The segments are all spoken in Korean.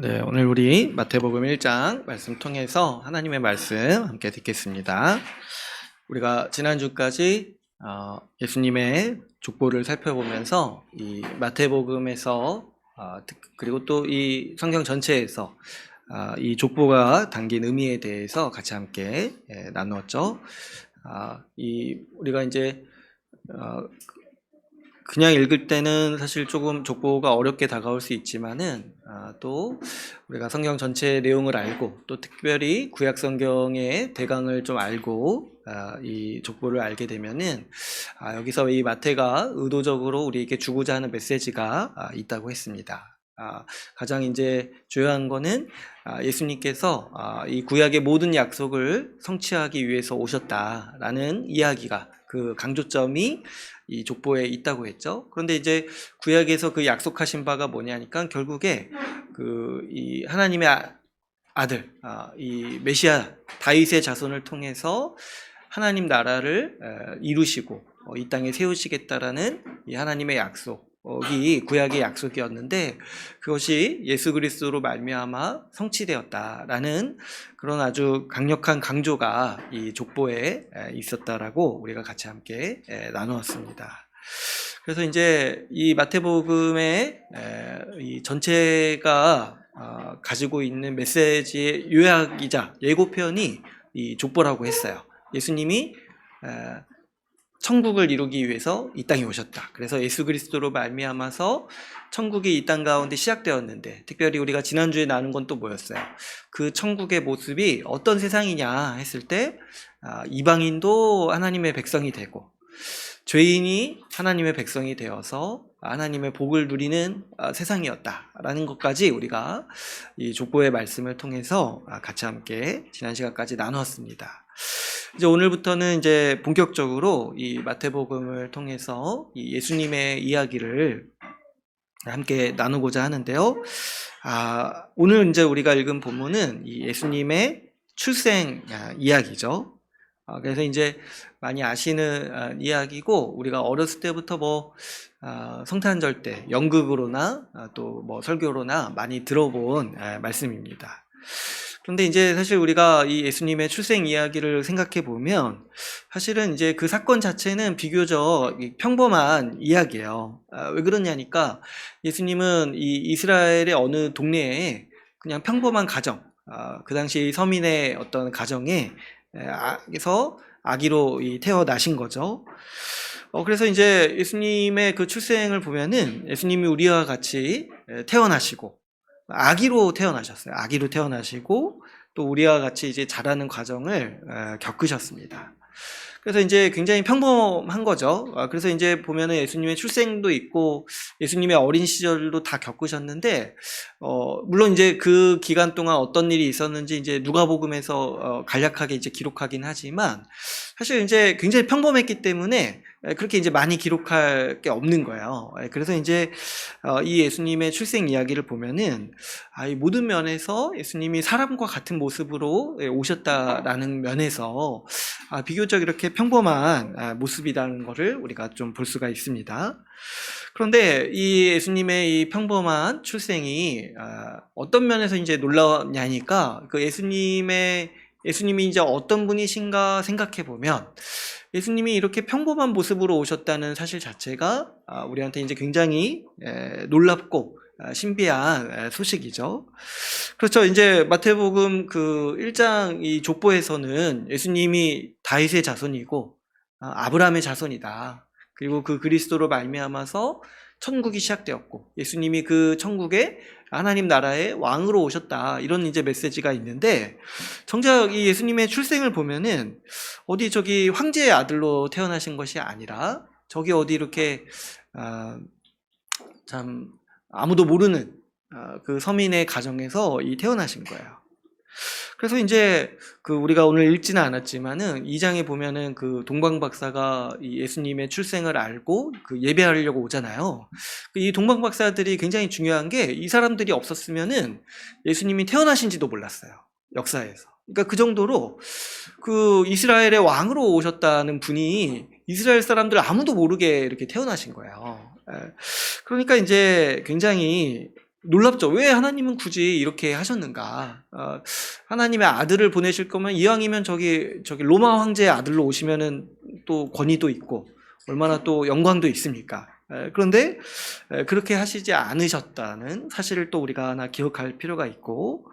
네, 오늘 우리 마태복음 1장 말씀 통해서 하나님의 말씀 함께 듣겠습니다. 우리가 지난주까지 예수님의 족보를 살펴보면서 이 마태복음에서 그리고 또 이 성경 전체에서 이 족보가 담긴 의미에 대해서 같이 함께 나누었죠. 우리가 이제 그냥 읽을 때는 사실 조금 족보가 어렵게 다가올 수 있지만은 또 우리가 성경 전체의 내용을 알고 또 특별히 구약 성경의 대강을 좀 알고 이 족보를 알게 되면은 여기서 이 마태가 의도적으로 우리에게 주고자 하는 메시지가 있다고 했습니다. 가장 이제 주요한 거는 예수님께서 이 구약의 모든 약속을 성취하기 위해서 오셨다라는 이야기가 그 강조점이 이 족보에 있다고 했죠. 그런데 이제 구약에서 그 약속하신 바가 뭐냐니까 결국에 이 하나님의 아들, 이 메시아 다윗의 자손을 통해서 하나님 나라를 이루시고 이 땅에 세우시겠다라는 이 하나님의 약속이 구약의 약속이었는데 그것이 예수 그리스도로 말미암아 성취되었다라는 그런 아주 강력한 강조가 이 족보에 있었다라고 우리가 같이 함께 나누었습니다. 그래서 이제 이 마태복음의 이 전체가 가지고 있는 메시지의 요약이자 예고편이 이 족보라고 했어요. 예수님이 천국을 이루기 위해서 이 땅에 오셨다. 그래서 예수 그리스도로 말미암아서 천국이 이 땅 가운데 시작되었는데 특별히 우리가 지난주에 나눈 건 또 뭐였어요? 그 천국의 모습이 어떤 세상이냐 했을 때 이방인도 하나님의 백성이 되고 죄인이 하나님의 백성이 되어서 하나님의 복을 누리는 세상이었다라는 것까지 우리가 이 족보의 말씀을 통해서 같이 함께 지난 시간까지 나누었습니다. 이제 오늘부터는 이제 본격적으로 이 마태복음을 통해서 이 예수님의 이야기를 함께 나누고자 하는데요. 오늘 이제 우리가 읽은 본문은 이 예수님의 출생 이야기죠. 그래서 이제 많이 아시는 이야기고 우리가 어렸을 때부터 성탄절 때 연극으로나 또 설교로나 많이 들어본 말씀입니다. 그런데 이제 사실 우리가 이 예수님의 출생 이야기를 생각해 보면 사실은 이제 그 사건 자체는 비교적 평범한 이야기예요. 왜 그러냐니까 예수님은 이 이스라엘의 어느 동네에 그냥 평범한 가정, 그 당시 서민의 어떤 가정에서 아기로 태어나신 거죠. 그래서 이제 예수님의 그 출생을 보면은 예수님이 우리와 같이 태어나시고 아기로 태어나셨어요. 아기로 태어나시고 또 우리와 같이 이제 자라는 과정을 겪으셨습니다. 그래서 이제 굉장히 평범한 거죠. 그래서 이제 보면은 예수님의 출생도 있고 예수님의 어린 시절도 다 겪으셨는데, 물론 이제 그 기간 동안 어떤 일이 있었는지 이제 누가복음에서 간략하게 이제 기록하긴 하지만 사실 이제 굉장히 평범했기 때문에 그렇게 이제 많이 기록할 게 없는 거예요. 그래서 이제 이 예수님의 출생 이야기를 보면은 이 모든 면에서 예수님이 사람과 같은 모습으로 오셨다라는 면에서 비교적 이렇게 평범한 모습이라는 것을 우리가 좀 볼 수가 있습니다. 그런데 이 예수님의 이 평범한 출생이 어떤 면에서 이제 놀라웠냐니까 그 예수님이 이제 어떤 분이신가 생각해 보면 예수님이 이렇게 평범한 모습으로 오셨다는 사실 자체가 우리한테 이제 굉장히 놀랍고 신비한 소식이죠. 그렇죠. 이제 마태복음 그 1장 이 족보에서는 예수님이 다윗의 자손이고 아브라함의 자손이다. 그리고 그 그리스도로 말미암아서 천국이 시작되었고 예수님이 그 천국에 하나님 나라의 왕으로 오셨다. 이런 이제 메시지가 있는데 정작 이 예수님의 출생을 보면은 어디 저기 황제의 아들로 태어나신 것이 아니라 저기 어디 이렇게 참 아무도 모르는 그 서민의 가정에서 태어나신 거예요. 그래서 이제 우리가 오늘 읽지는 않았지만은 2장에 보면은 그 동방박사가 이 예수님의 출생을 알고 그 예배하려고 오잖아요. 이 동방박사들이 굉장히 중요한 게 이 사람들이 없었으면은 예수님이 태어나신지도 몰랐어요. 역사에서. 그러니까 그 정도로 그 이스라엘의 왕으로 오셨다는 분이 이스라엘 사람들 아무도 모르게 이렇게 태어나신 거예요. 그러니까 이제 굉장히 놀랍죠. 왜 하나님은 굳이 이렇게 하셨는가? 하나님의 아들을 보내실 거면 이왕이면 저기 로마 황제의 아들로 오시면은 또 권위도 있고 얼마나 또 영광도 있습니까? 그런데 그렇게 하시지 않으셨다는 사실을 또 우리가 하나 기억할 필요가 있고,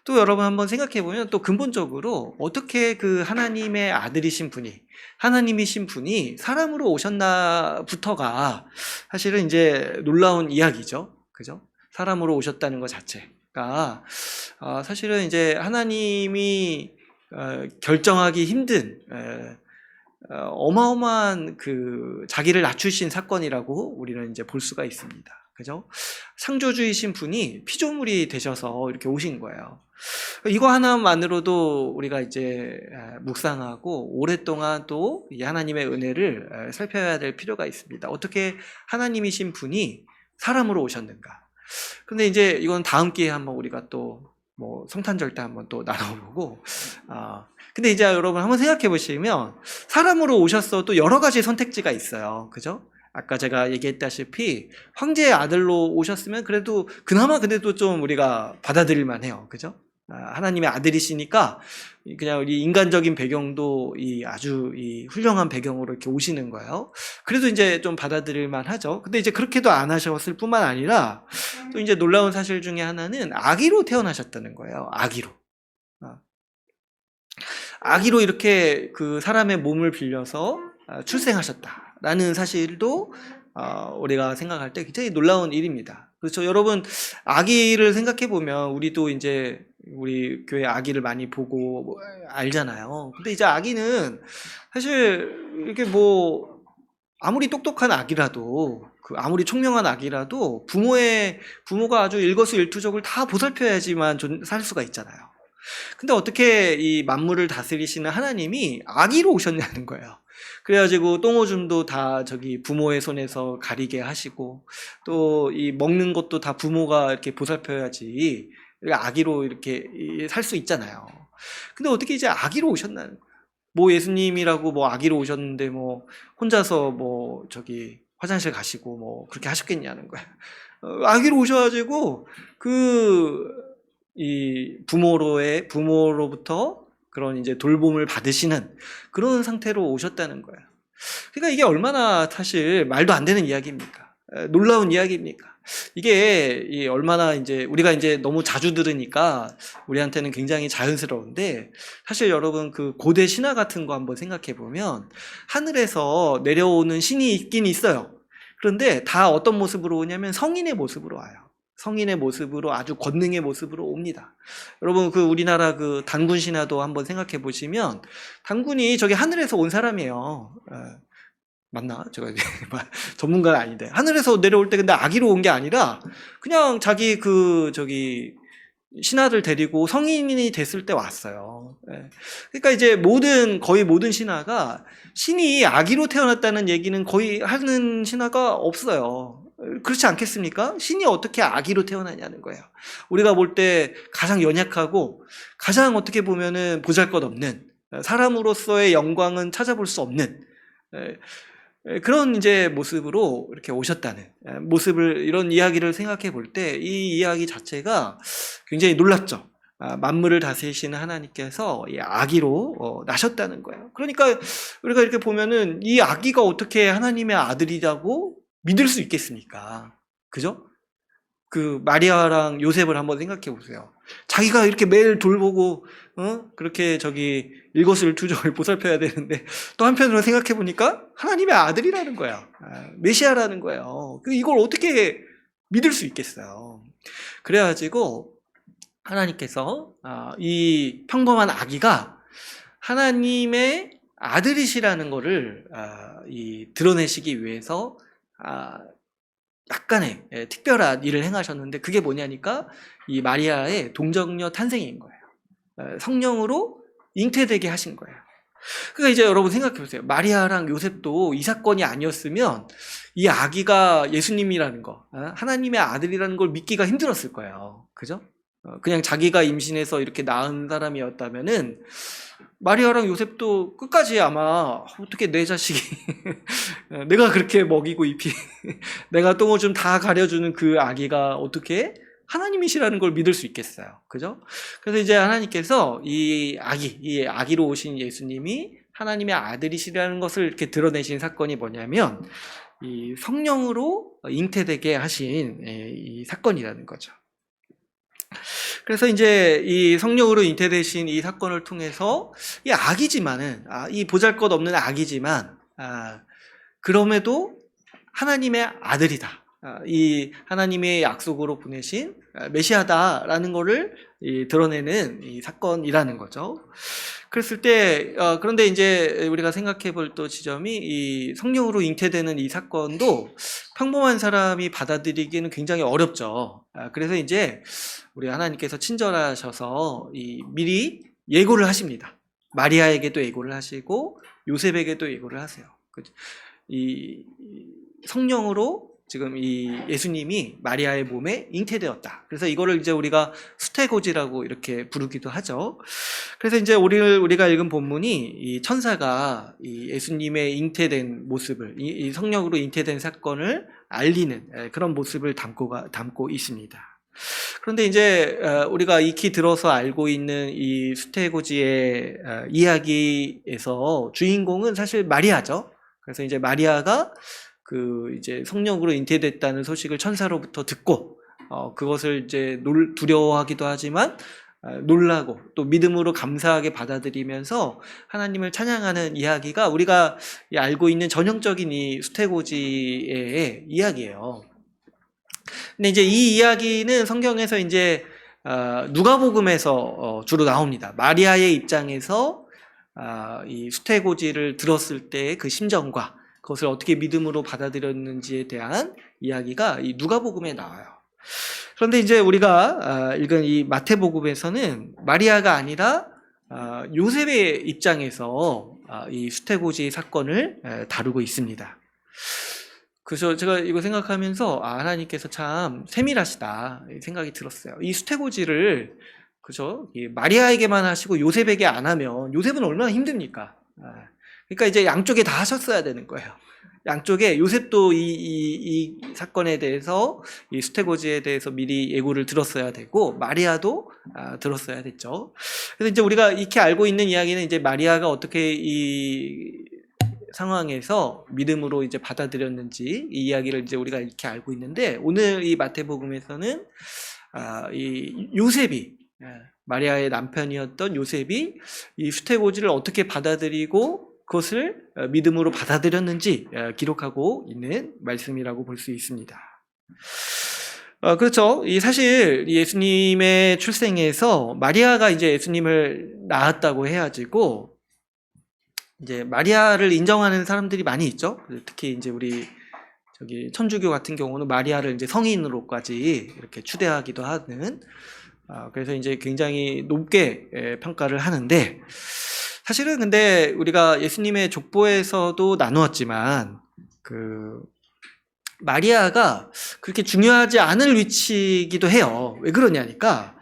또 여러분 한번 생각해 보면 또 근본적으로 어떻게 그 하나님의 아들이신 분이, 하나님이신 분이 사람으로 오셨나부터가 사실은 이제 놀라운 이야기죠. 그죠? 사람으로 오셨다는 것 자체가 사실은 이제 하나님이 결정하기 힘든 어마어마한 그 자기를 낮추신 사건이라고 우리는 이제 볼 수가 있습니다. 그죠? 창조주이신 분이 피조물이 되셔서 이렇게 오신 거예요. 이거 하나만으로도 우리가 이제 묵상하고 오랫동안 또 이 하나님의 은혜를 살펴야 될 필요가 있습니다. 어떻게 하나님이신 분이 사람으로 오셨는가? 근데 이제 이건 다음 기회에 한번 우리가 또 뭐 성탄절 때 한번 또 나눠보고, 근데 이제 여러분 한번 생각해 보시면 사람으로 오셨어도 여러 가지 선택지가 있어요. 그죠? 아까 제가 얘기했다시피 황제의 아들로 오셨으면 그래도 그나마 근데도 좀 우리가 받아들일 만해요. 그죠? 하나님의 아들이시니까 그냥 우리 인간적인 배경도 아주 훌륭한 배경으로 이렇게 오시는 거예요. 그래도 이제 좀 받아들일 만하죠. 근데 이제 그렇게도 안 하셨을 뿐만 아니라 또 이제 놀라운 사실 중에 하나는 아기로 태어나셨다는 거예요. 아기로 이렇게 그 사람의 몸을 빌려서 출생하셨다라는 사실도 우리가 생각할 때 굉장히 놀라운 일입니다. 그렇죠. 여러분, 아기를 생각해 보면 우리도 이제 우리 교회 아기를 많이 보고 알잖아요. 근데 이제 아기는 사실 이렇게 뭐 아무리 똑똑한 아기라도 아무리 총명한 아기라도 부모가 아주 일거수일투족을 다 보살펴야지만 살 수가 있잖아요. 근데 어떻게 이 만물을 다스리시는 하나님이 아기로 오셨냐는 거예요. 그래가지고 똥오줌도 다 부모의 손에서 가리게 하시고, 또 이 먹는 것도 다 부모가 이렇게 보살펴야지 아기로 이렇게 살 수 있잖아요. 근데 어떻게 이제 아기로 오셨나는 거예요. 뭐 예수님이라고 뭐 아기로 오셨는데 뭐 혼자서 뭐 화장실 가시고 뭐 그렇게 하셨겠냐는 거예요. 아기로 오셔가지고 이 부모로부터 그런 이제 돌봄을 받으시는 그런 상태로 오셨다는 거예요. 그러니까 이게 얼마나 사실 말도 안 되는 이야기입니까? 놀라운 이야기입니까? 이게 얼마나 이제 우리가 이제 너무 자주 들으니까 우리한테는 굉장히 자연스러운데, 사실 여러분 그 고대 신화 같은 거 한번 생각해 보면 하늘에서 내려오는 신이 있긴 있어요. 그런데 다 어떤 모습으로 오냐면 성인의 모습으로 와요. 성인의 모습으로, 아주 권능의 모습으로 옵니다. 여러분 우리나라 단군 신화도 한번 생각해 보시면 단군이 하늘에서 온 사람이에요. 맞나? 제가 전문가는 아닌데 하늘에서 내려올 때 근데 아기로 온 게 아니라 그냥 자기 신하들 데리고 성인이 됐을 때 왔어요. 그러니까 이제 거의 모든 신화가 신이 아기로 태어났다는 얘기는 거의 하는 신화가 없어요. 그렇지 않겠습니까? 신이 어떻게 아기로 태어나냐는 거예요. 우리가 볼 때 가장 연약하고 가장 어떻게 보면은 보잘것없는, 사람으로서의 영광은 찾아볼 수 없는 그런 이제 모습으로 이렇게 오셨다는 모습을, 이런 이야기를 생각해 볼 때 이 이야기 자체가 굉장히 놀랍죠. 만물을 다스리시는 하나님께서 이 아기로 나셨다는 거예요. 그러니까 우리가 이렇게 보면은 이 아기가 어떻게 하나님의 아들이라고 믿을 수 있겠습니까? 그죠? 마리아랑 요셉을 한번 생각해 보세요. 자기가 이렇게 매일 돌보고, 그렇게 일거수일투족을 보살펴야 되는데, 또 한편으로 생각해 보니까 하나님의 아들이라는 거야. 메시아라는 거예요. 이걸 어떻게 믿을 수 있겠어요? 그래가지고, 하나님께서, 이 평범한 아기가 하나님의 아들이시라는 거를, 드러내시기 위해서, 약간의 특별한 일을 행하셨는데, 그게 뭐냐니까 이 마리아의 동정녀 탄생인 거예요. 성령으로 잉태되게 하신 거예요. 그러니까 이제 여러분 생각해 보세요. 마리아랑 요셉도 이 사건이 아니었으면 이 아기가 예수님이라는 거, 하나님의 아들이라는 걸 믿기가 힘들었을 거예요. 그죠? 그냥 자기가 임신해서 이렇게 낳은 사람이었다면은 마리아랑 요셉도 끝까지 아마 어떻게 내 자식이 내가 그렇게 먹이고 입히 내가 똥오줌 다 가려주는 그 아기가 어떻게 하나님이시라는 걸 믿을 수 있겠어요. 그죠? 그래서 이제 하나님께서 이 아기로 오신 예수님이 하나님의 아들이시라는 것을 이렇게 드러내신 사건이 뭐냐면 이 성령으로 잉태되게 하신 이 사건이라는 거죠. 그래서 이제 이 성령으로 잉태되신 이 사건을 통해서 이 아기지만은 이 보잘것없는 아기지만 그럼에도 하나님의 아들이다. 이 하나님의 약속으로 보내신 메시아다라는 것을 드러내는 이 사건이라는 거죠. 그랬을 때 그런데 이제 우리가 생각해 볼 또 지점이 이 성령으로 잉태되는 이 사건도 평범한 사람이 받아들이기는 굉장히 어렵죠. 그래서 이제 우리 하나님께서 친절하셔서 미리 예고를 하십니다. 마리아에게도 예고를 하시고 요셉에게도 예고를 하세요. 이 성령으로 지금 이 예수님이 마리아의 몸에 잉태되었다. 그래서 이거를 이제 우리가 수태고지라고 이렇게 부르기도 하죠. 그래서 이제 우리가 읽은 본문이 이 천사가 이 예수님의 잉태된 모습을, 이 성령으로 잉태된 사건을 알리는 그런 모습을 담고 있습니다. 그런데 이제 우리가 익히 들어서 알고 있는 이 수태고지의 이야기에서 주인공은 사실 마리아죠. 그래서 이제 마리아가 이제 성령으로 잉태됐다는 소식을 천사로부터 듣고 그것을 이제 두려워하기도 하지만 놀라고 또 믿음으로 감사하게 받아들이면서 하나님을 찬양하는 이야기가 우리가 알고 있는 전형적인 이 수태고지의 이야기예요. 근데 이제 이 이야기는 성경에서 이제 누가복음에서 주로 나옵니다. 마리아의 입장에서 이 수태고지를 들었을 때의 그 심정과 그것을 어떻게 믿음으로 받아들였는지에 대한 이야기가 이 누가복음에 나와요. 그런데 이제 우리가 읽은 이 마태복음에서는 마리아가 아니라 요셉의 입장에서 이 수태고지 사건을 다루고 있습니다. 그래서 제가 이거 생각하면서 하나님께서 참 세밀하시다 생각이 들었어요. 이 수태고지를 그죠? 마리아에게만 하시고 요셉에게 안 하면 요셉은 얼마나 힘듭니까? 그러니까 이제 양쪽에 다 하셨어야 되는 거예요. 양쪽에 요셉도 이 사건에 대해서 이 수태고지에 대해서 미리 예고를 들었어야 되고 마리아도 들었어야 됐죠. 그래서 이제 우리가 익히 알고 있는 이야기는 이제 마리아가 어떻게 이 상황에서 믿음으로 이제 받아들였는지 이 이야기를 이제 우리가 이렇게 알고 있는데 오늘 이 마태복음에서는 이 요셉이 마리아의 남편이었던 요셉이 이 수태고지를 어떻게 받아들이고 그것을 믿음으로 받아들였는지 기록하고 있는 말씀이라고 볼 수 있습니다. 그렇죠. 사실 예수님의 출생에서 마리아가 이제 예수님을 낳았다고 해야지고 이제 마리아를 인정하는 사람들이 많이 있죠. 특히 이제 우리 천주교 같은 경우는 마리아를 이제 성인으로까지 이렇게 추대하기도 하는 그래서 이제 굉장히 높게 평가를 하는데 사실은 근데 우리가 예수님의 족보에서도 나누었지만 마리아가 그렇게 중요하지 않을 위치이기도 해요. 왜 그러냐니까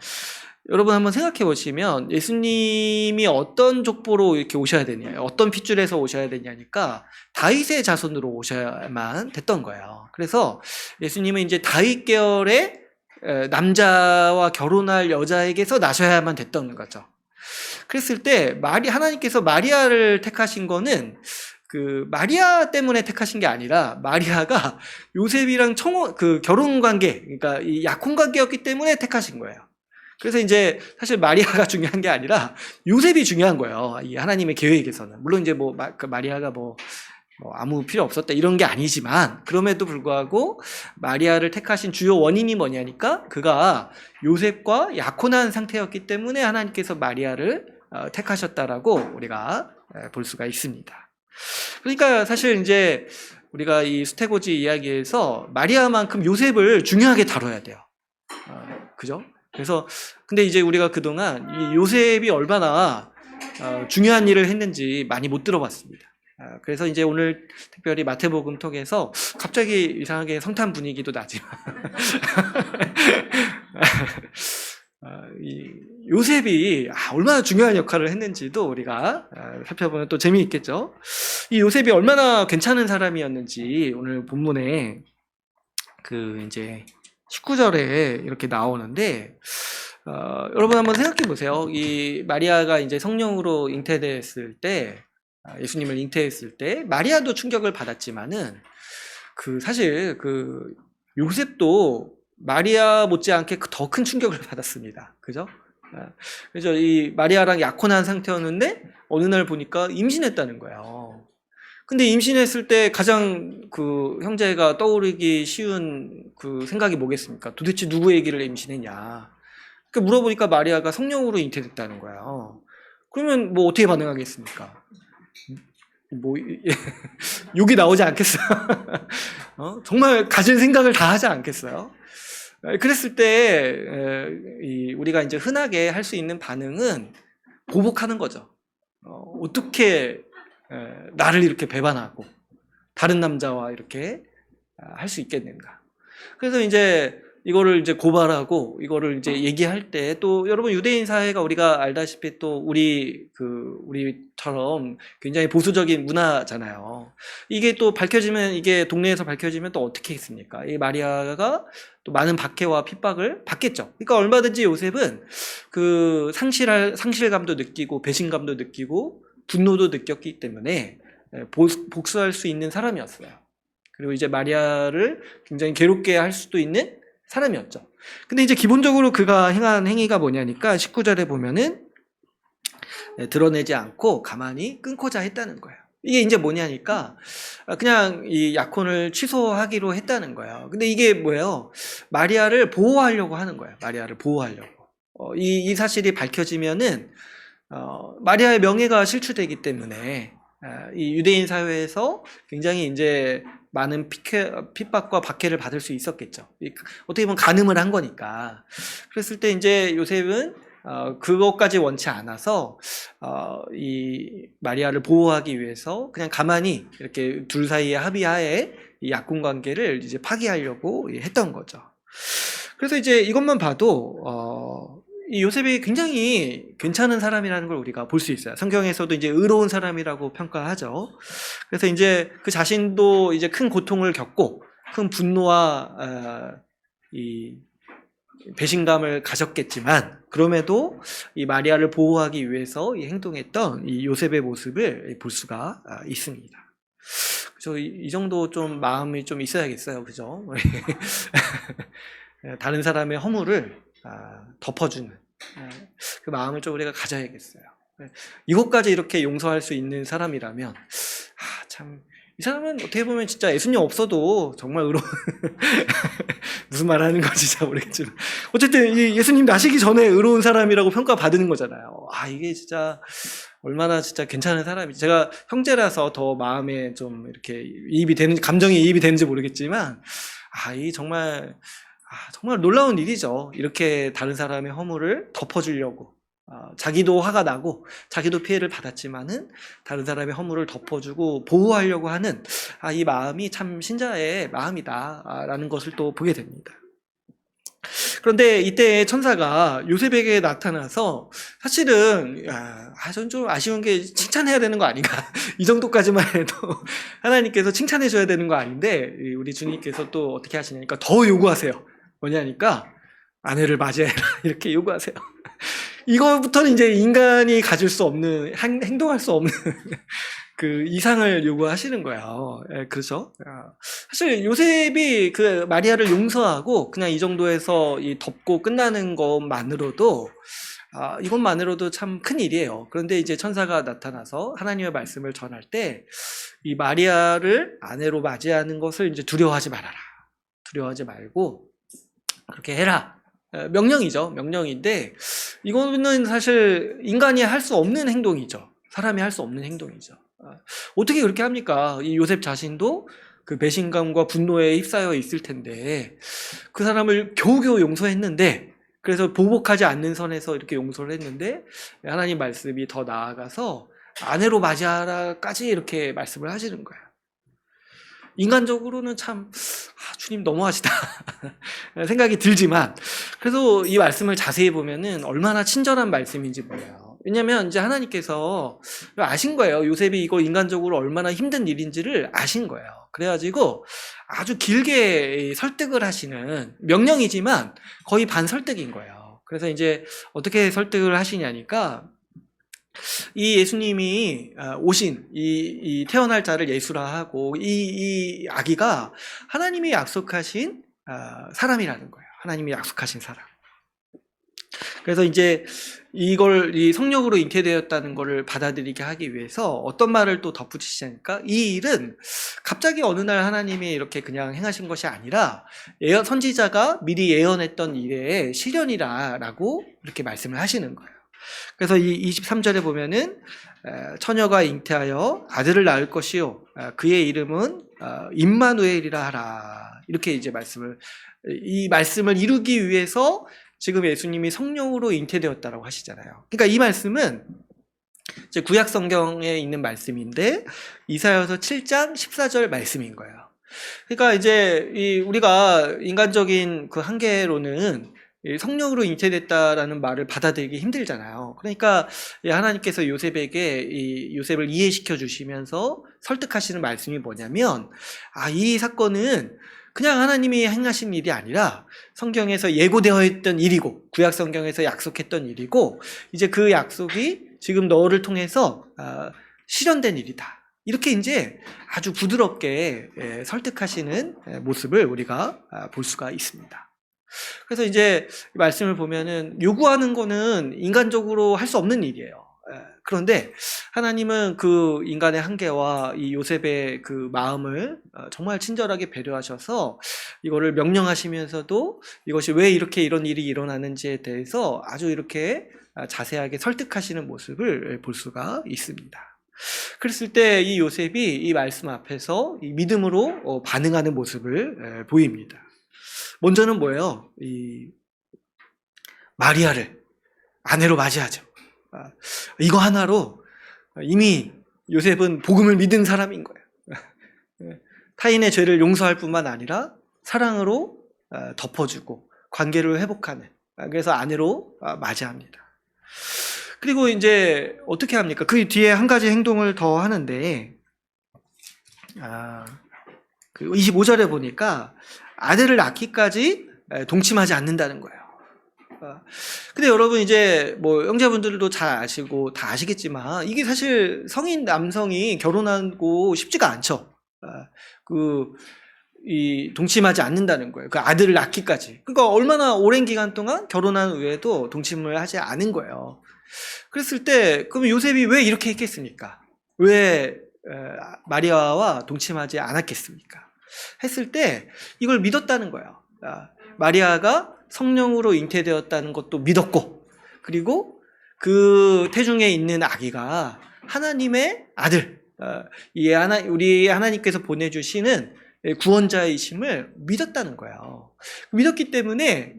여러분 한번 생각해 보시면 예수님이 어떤 족보로 이렇게 오셔야 되냐, 어떤 핏줄에서 오셔야 되냐니까 다윗의 자손으로 오셔야만 됐던 거예요. 그래서 예수님은 이제 다윗 계열의 남자와 결혼할 여자에게서 나셔야만 됐던 거죠. 그랬을 때 하나님께서 마리아를 택하신 거는 마리아 때문에 택하신 게 아니라 마리아가 요셉이랑 결혼 관계, 그러니까 이 약혼 관계였기 때문에 택하신 거예요. 그래서 이제 사실 마리아가 중요한 게 아니라 요셉이 중요한 거예요. 이 하나님의 계획에서는. 물론 이제 마리아가 아무 필요 없었다 이런 게 아니지만 그럼에도 불구하고 마리아를 택하신 주요 원인이 뭐냐니까 그가 요셉과 약혼한 상태였기 때문에 하나님께서 마리아를 택하셨다라고 우리가 볼 수가 있습니다. 그러니까 사실 이제 우리가 이 수태고지 이야기에서 마리아만큼 요셉을 중요하게 다뤄야 돼요. 그죠? 그래서 근데 이제 우리가 그동안 이 요셉이 얼마나 중요한 일을 했는지 많이 못 들어봤습니다. 그래서 이제 오늘 특별히 마태복음 통해서 갑자기 이상하게 성탄 분위기도 나지만 이 요셉이 얼마나 중요한 역할을 했는지도 우리가 살펴보면 또 재미있겠죠. 이 요셉이 얼마나 괜찮은 사람이었는지 오늘 본문에 이제 19절에 이렇게 나오는데, 여러분 한번 생각해 보세요. 이 마리아가 이제 성령으로 잉태됐을 때, 예수님을 잉태했을 때, 마리아도 충격을 받았지만은, 사실 요셉도 마리아 못지않게 더 큰 충격을 받았습니다. 그죠? 그래서 이 마리아랑 약혼한 상태였는데, 어느 날 보니까 임신했다는 거예요. 근데 임신했을 때 가장 형제가 떠오르기 쉬운 생각이 뭐겠습니까? 도대체 누구 얘기를 임신했냐? 물어보니까 마리아가 성령으로 잉태됐다는 거예요. 그러면 뭐 어떻게 반응하겠습니까? 욕이 나오지 않겠어요? 정말 가진 생각을 다 하지 않겠어요? 그랬을 때 우리가 이제 흔하게 할 수 있는 반응은 보복하는 거죠. 어떻게 나를 이렇게 배반하고 다른 남자와 이렇게 할 수 있겠는가? 그래서 이제 이거를 이제 고발하고 이거를 이제 얘기할 때 또 여러분 유대인 사회가 우리가 알다시피 또 우리처럼 굉장히 보수적인 문화잖아요. 이게 또 밝혀지면 이게 동네에서 밝혀지면 또 어떻게 했습니까? 이 마리아가 또 많은 박해와 핍박을 받겠죠. 그러니까 얼마든지 요셉은 상실감도 느끼고 배신감도 느끼고 분노도 느꼈기 때문에 복수할 수 있는 사람이었어요. 그리고 이제 마리아를 굉장히 괴롭게 할 수도 있는 사람이었죠. 근데 이제 기본적으로 그가 행한 행위가 뭐냐니까 19절에 보면은 드러내지 않고 가만히 끊고자 했다는 거예요. 이게 이제 뭐냐니까 그냥 이 약혼을 취소하기로 했다는 거예요. 근데 이게 뭐예요? 마리아를 보호하려고 하는 거예요. 마리아를 보호하려고. 이 사실이 밝혀지면은 마리아의 명예가 실추되기 때문에 이 유대인 사회에서 굉장히 이제 많은 핍박과 박해를 받을 수 있었겠죠. 어떻게 보면 간음을 한 거니까. 그랬을 때 이제 요셉은 그것까지 원치 않아서 이 마리아를 보호하기 위해서 그냥 가만히 이렇게 둘 사이의 합의하에 이 약혼 관계를 이제 파기하려고 했던 거죠. 그래서 이제 이것만 봐도 이 요셉이 굉장히 괜찮은 사람이라는 걸 우리가 볼 수 있어요. 성경에서도 이제 의로운 사람이라고 평가하죠. 그래서 이제 그 자신도 이제 큰 고통을 겪고 큰 분노와 이 배신감을 가졌겠지만 그럼에도 이 마리아를 보호하기 위해서 이 행동했던 이 요셉의 모습을 볼 수가 있습니다. 그래서 이 정도 좀 마음이 좀 있어야겠어요. 그죠? 다른 사람의 허물을 덮어주는 그 마음을 좀 우리가 가져야겠어요. 이것까지 이렇게 용서할 수 있는 사람이라면 참 이 사람은 어떻게 보면 진짜 예수님 없어도 정말 무슨 말 하는 건지 잘 모르겠지만 어쨌든 이 예수님 나시기 전에 의로운 사람이라고 평가받는 거잖아요. 이게 진짜 얼마나 진짜 괜찮은 사람이지. 제가 형제라서 더 마음에 좀 이렇게 감정이 이입이 되는지 모르겠지만 이 정말 놀라운 일이죠. 이렇게 다른 사람의 허물을 덮어주려고. 자기도 화가 나고 자기도 피해를 받았지만은 다른 사람의 허물을 덮어주고 보호하려고 하는 이 마음이 참 신자의 마음이다라는 것을 또 보게 됩니다. 그런데 이때 천사가 요셉에게 나타나서 사실은 전 좀 아쉬운 게 칭찬해야 되는 거 아닌가 이 정도까지만 해도 하나님께서 칭찬해 줘야 되는 거 아닌데 우리 주님께서 또 어떻게 하시냐니까 더 요구하세요. 뭐냐니까 아내를 맞이해라 이렇게 요구하세요. 이거부터는 이제 인간이 가질 수 없는 행동할 수 없는 그 이상을 요구하시는 거예요. 그렇죠? 사실 요셉이 그 마리아를 용서하고 그냥 이 정도에서 덮고 끝나는 것만으로도 이것만으로도 참 큰 일이에요. 그런데 이제 천사가 나타나서 하나님의 말씀을 전할 때 이 마리아를 아내로 맞이하는 것을 이제 두려워하지 말아라. 두려워하지 말고 그렇게 해라. 명령이죠. 명령인데 이거는 사실 인간이 할 수 없는 행동이죠. 사람이 할 수 없는 행동이죠. 어떻게 그렇게 합니까? 이 요셉 자신도 그 배신감과 분노에 휩싸여 있을 텐데 그 사람을 겨우겨우 용서했는데 그래서 보복하지 않는 선에서 이렇게 용서를 했는데 하나님 말씀이 더 나아가서 아내로 맞이하라까지 이렇게 말씀을 하시는 거예요. 인간적으로는 참 주님 너무하시다 생각이 들지만 그래서 이 말씀을 자세히 보면은 얼마나 친절한 말씀인지 몰라요. 왜냐하면 이제 하나님께서 아신 거예요. 요셉이 이거 인간적으로 얼마나 힘든 일인지를 아신 거예요. 그래가지고 아주 길게 설득을 하시는, 명령이지만 거의 반설득인 거예요. 그래서 이제 어떻게 설득을 하시냐니까, 이 예수님이 오신 이 태어날 자를 예수라 하고, 이 아기가 하나님이 약속하신 사람이라는 거예요. 하나님이 약속하신 사람. 그래서 이제 이 성령으로 잉태되었다는 것을 받아들이게 하기 위해서 어떤 말을 또 덧붙이시니까, 이 일은 갑자기 어느 날 하나님이 이렇게 그냥 행하신 것이 아니라 선지자가 미리 예언했던 일의 실현이라고 이렇게 말씀을 하시는 거예요. 그래서 이 23절에 보면은 처녀가 잉태하여 아들을 낳을 것이요 그의 이름은 임마누엘이라 하라, 이렇게 이제 이 말씀을 이루기 위해서 지금 예수님이 성령으로 잉태되었다라고 하시잖아요. 그러니까 이 말씀은 이제 구약 성경에 있는 말씀인데 이사야서 7장 14절 말씀인 거예요. 그러니까 이제 우리가 인간적인 그 한계로는 성령으로 잉태됐다라는 말을 받아들이기 힘들잖아요. 그러니까 하나님께서 요셉을 이해시켜 주시면서 설득하시는 말씀이 뭐냐면, 이 사건은 그냥 하나님이 행하신 일이 아니라 성경에서 예고되어 있던 일이고, 구약 성경에서 약속했던 일이고, 이제 그 약속이 지금 너를 통해서 실현된 일이다. 이렇게 이제 아주 부드럽게 설득하시는 모습을 우리가 볼 수가 있습니다. 그래서 이제 말씀을 보면은 요구하는 거는 인간적으로 할 수 없는 일이에요. 그런데 하나님은 그 인간의 한계와 이 요셉의 그 마음을 정말 친절하게 배려하셔서 이거를 명령하시면서도 이것이 왜 이렇게 이런 일이 일어나는지에 대해서 아주 이렇게 자세하게 설득하시는 모습을 볼 수가 있습니다. 그랬을 때 이 요셉이 이 말씀 앞에서 이 믿음으로 반응하는 모습을 보입니다. 먼저는 뭐예요? 이 마리아를 아내로 맞이하죠. 이거 하나로 이미 요셉은 복음을 믿은 사람인 거예요. 타인의 죄를 용서할 뿐만 아니라 사랑으로 덮어주고 관계를 회복하는, 그래서 아내로 맞이합니다. 그리고 이제 어떻게 합니까? 그 뒤에 한 가지 행동을 더 하는데, 그 25절에 보니까 아들을 낳기까지 동침하지 않는다는 거예요. 근데 여러분 이제 뭐 형제분들도 잘 아시고 다 아시겠지만, 이게 사실 성인 남성이 결혼하고 쉽지가 않죠. 이 동침하지 않는다는 거예요. 그 아들을 낳기까지. 그러니까 얼마나 오랜 기간 동안 결혼한 후에도 동침을 하지 않은 거예요. 그랬을 때 그럼 요셉이 왜 이렇게 했겠습니까? 왜 마리아와 동침하지 않았겠습니까? 했을 때 이걸 믿었다는 거예요. 마리아가 성령으로 잉태되었다는 것도 믿었고, 그리고 그 태중에 있는 아기가 하나님의 아들, 우리 하나님께서 보내주시는 구원자이심을 믿었다는 거예요. 믿었기 때문에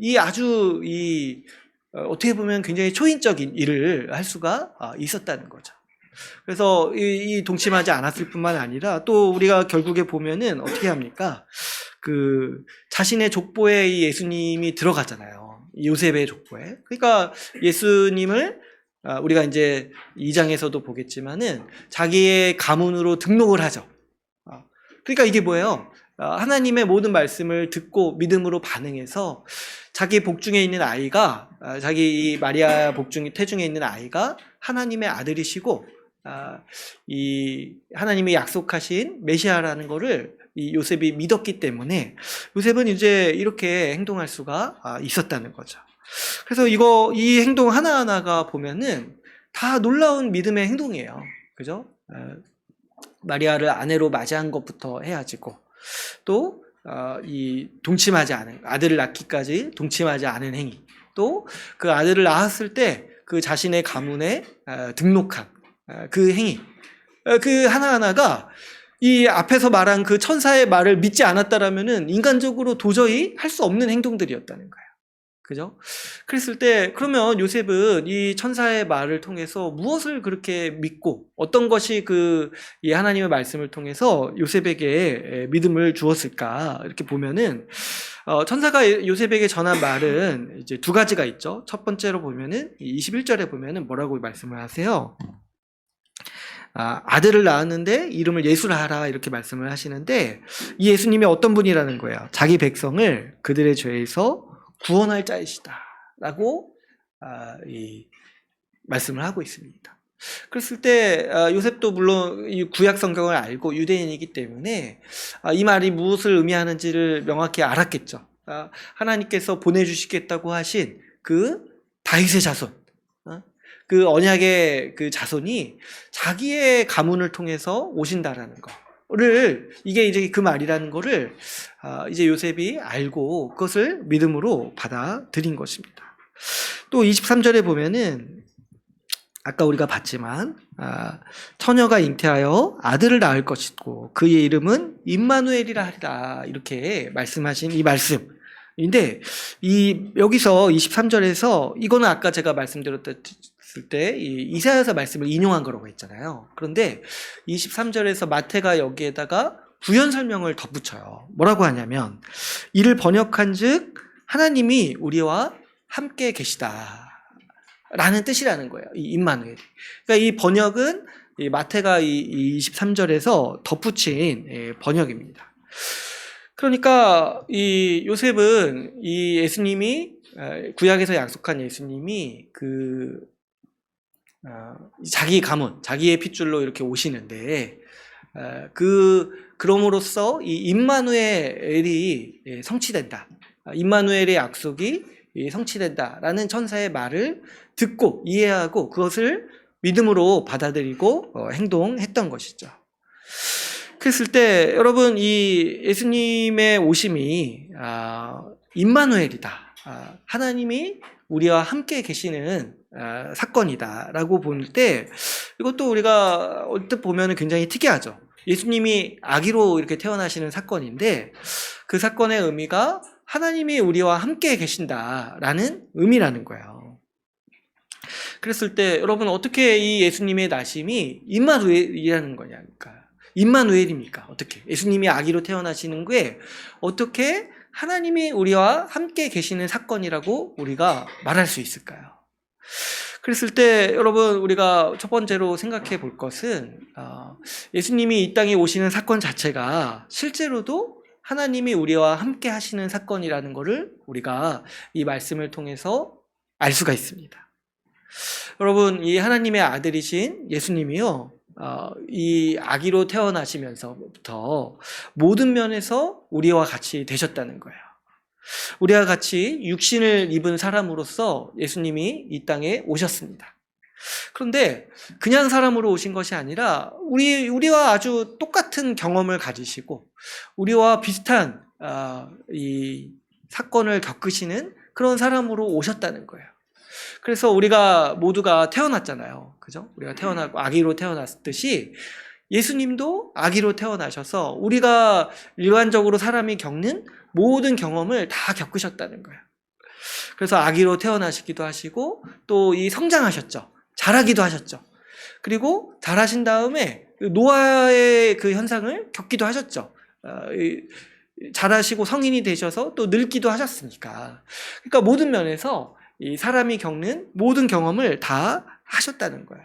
어떻게 보면 굉장히 초인적인 일을 할 수가 있었다는 거죠. 그래서 이 동침하지 않았을 뿐만 아니라 또 우리가 결국에 보면은 어떻게 합니까? 그 자신의 족보에 이 예수님이 들어가잖아요. 요셉의 족보에. 그러니까 예수님을 우리가 이제 2장에서도 보겠지만은 자기의 가문으로 등록을 하죠. 그러니까 이게 뭐예요? 하나님의 모든 말씀을 듣고 믿음으로 반응해서 자기 복중에 있는 아이가, 자기 이 마리아 태중에 있는 아이가 하나님의 아들이시고, 이 하나님이 약속하신 메시아라는 거를 이 요셉이 믿었기 때문에 요셉은 이제 이렇게 행동할 수가 있었다는 거죠. 그래서 이 행동 하나하나가 보면은 다 놀라운 믿음의 행동이에요. 그죠? 마리아를 아내로 맞이한 것부터 해야지고, 또 이 동침하지 않은, 아들을 낳기까지 동침하지 않은 행위, 또 그 아들을 낳았을 때 그 자신의 가문에 등록한 그 행위, 그 하나하나가 이 앞에서 말한 그 천사의 말을 믿지 않았다라면은 인간적으로 도저히 할 수 없는 행동들이었다는 거예요. 그죠? 그랬을 때 그러면 요셉은 이 천사의 말을 통해서 무엇을 그렇게 믿고, 어떤 것이 이 하나님의 말씀을 통해서 요셉에게 믿음을 주었을까? 이렇게 보면은 천사가 요셉에게 전한 말은 이제 두 가지가 있죠. 첫 번째로 보면은 21절에 보면은 뭐라고 말씀을 하세요? 아들을 낳았는데 이름을 예수라 하라 이렇게 말씀을 하시는데 이 예수님이 어떤 분이라는 거예요. 자기 백성을 그들의 죄에서 구원할 자이시다라고 말씀을 하고 있습니다. 그랬을 때 요셉도 물론 이 구약 성경을 알고 유대인이기 때문에 이 말이 무엇을 의미하는지를 명확히 알았겠죠. 하나님께서 보내주시겠다고 하신 그 다윗의 자손, 그 언약의 그 자손이 자기의 가문을 통해서 오신다라는 거를, 이게 이제 그 말이라는 거를 이제 요셉이 알고 그것을 믿음으로 받아들인 것입니다. 또 23절에 보면은 아까 우리가 봤지만 처녀가 잉태하여 아들을 낳을 것이고 그의 이름은 임마누엘이라 하리라 이렇게 말씀하신 이 말씀인데, 여기서 23절에서 이거는 아까 제가 말씀드렸을 때 이사야서 말씀을 인용한 거라고 했잖아요. 그런데 23절에서 마태가 여기에다가 부연 설명을 덧붙여요. 뭐라고 하냐면 이를 번역한즉 하나님이 우리와 함께 계시다 라는 뜻이라는 거예요. 이 임마누엘이. 그러니까 이 번역은 마태가 이 23절에서 덧붙인 번역입니다. 그러니까 이 요셉은 이 예수님이 구약에서 약속한 예수님이 자기 가문, 자기의 핏줄로 이렇게 오시는데 그럼으로써 이 임마누엘이 성취된다. 임마누엘의 약속이 성취된다라는 천사의 말을 듣고 이해하고 그것을 믿음으로 받아들이고 행동했던 것이죠. 그랬을 때 여러분 이 예수님의 오심이 임마누엘이다. 하나님이 우리와 함께 계시는 사건이다라고 볼 때 이것도 우리가 언뜻 보면 굉장히 특이하죠. 예수님이 아기로 이렇게 태어나시는 사건인데 그 사건의 의미가 하나님이 우리와 함께 계신다라는 의미라는 거예요. 그랬을 때 여러분 어떻게 이 예수님의 나심이 임마누엘이라는 거냐니까. 임마누엘입니까? 어떻게? 예수님이 아기로 태어나시는 게 어떻게 하나님이 우리와 함께 계시는 사건이라고 우리가 말할 수 있을까요? 그랬을 때 여러분 우리가 첫 번째로 생각해 볼 것은 예수님이 이 땅에 오시는 사건 자체가 실제로도 하나님이 우리와 함께 하시는 사건이라는 것을 우리가 이 말씀을 통해서 알 수가 있습니다. 여러분 이 하나님의 아들이신 예수님이요 이 아기로 태어나시면서부터 모든 면에서 우리와 같이 되셨다는 거예요. 우리와 같이 육신을 입은 사람으로서 예수님이 이 땅에 오셨습니다. 그런데 그냥 사람으로 오신 것이 아니라 우리와 아주 똑같은 경험을 가지시고 우리와 비슷한 이 사건을 겪으시는 그런 사람으로 오셨다는 거예요. 그래서 우리가 모두가 태어났잖아요. 그죠? 우리가 태어나고 아기로 태어났듯이 예수님도 아기로 태어나셔서 우리가 일반적으로 사람이 겪는 모든 경험을 다 겪으셨다는 거예요. 그래서 아기로 태어나시기도 하시고 또 이 성장하셨죠. 자라기도 하셨죠. 그리고 자라신 다음에 노화의 그 현상을 겪기도 하셨죠. 자라시고 성인이 되셔서 또 늙기도 하셨으니까. 그러니까 모든 면에서 이 사람이 겪는 모든 경험을 다 하셨다는 거예요.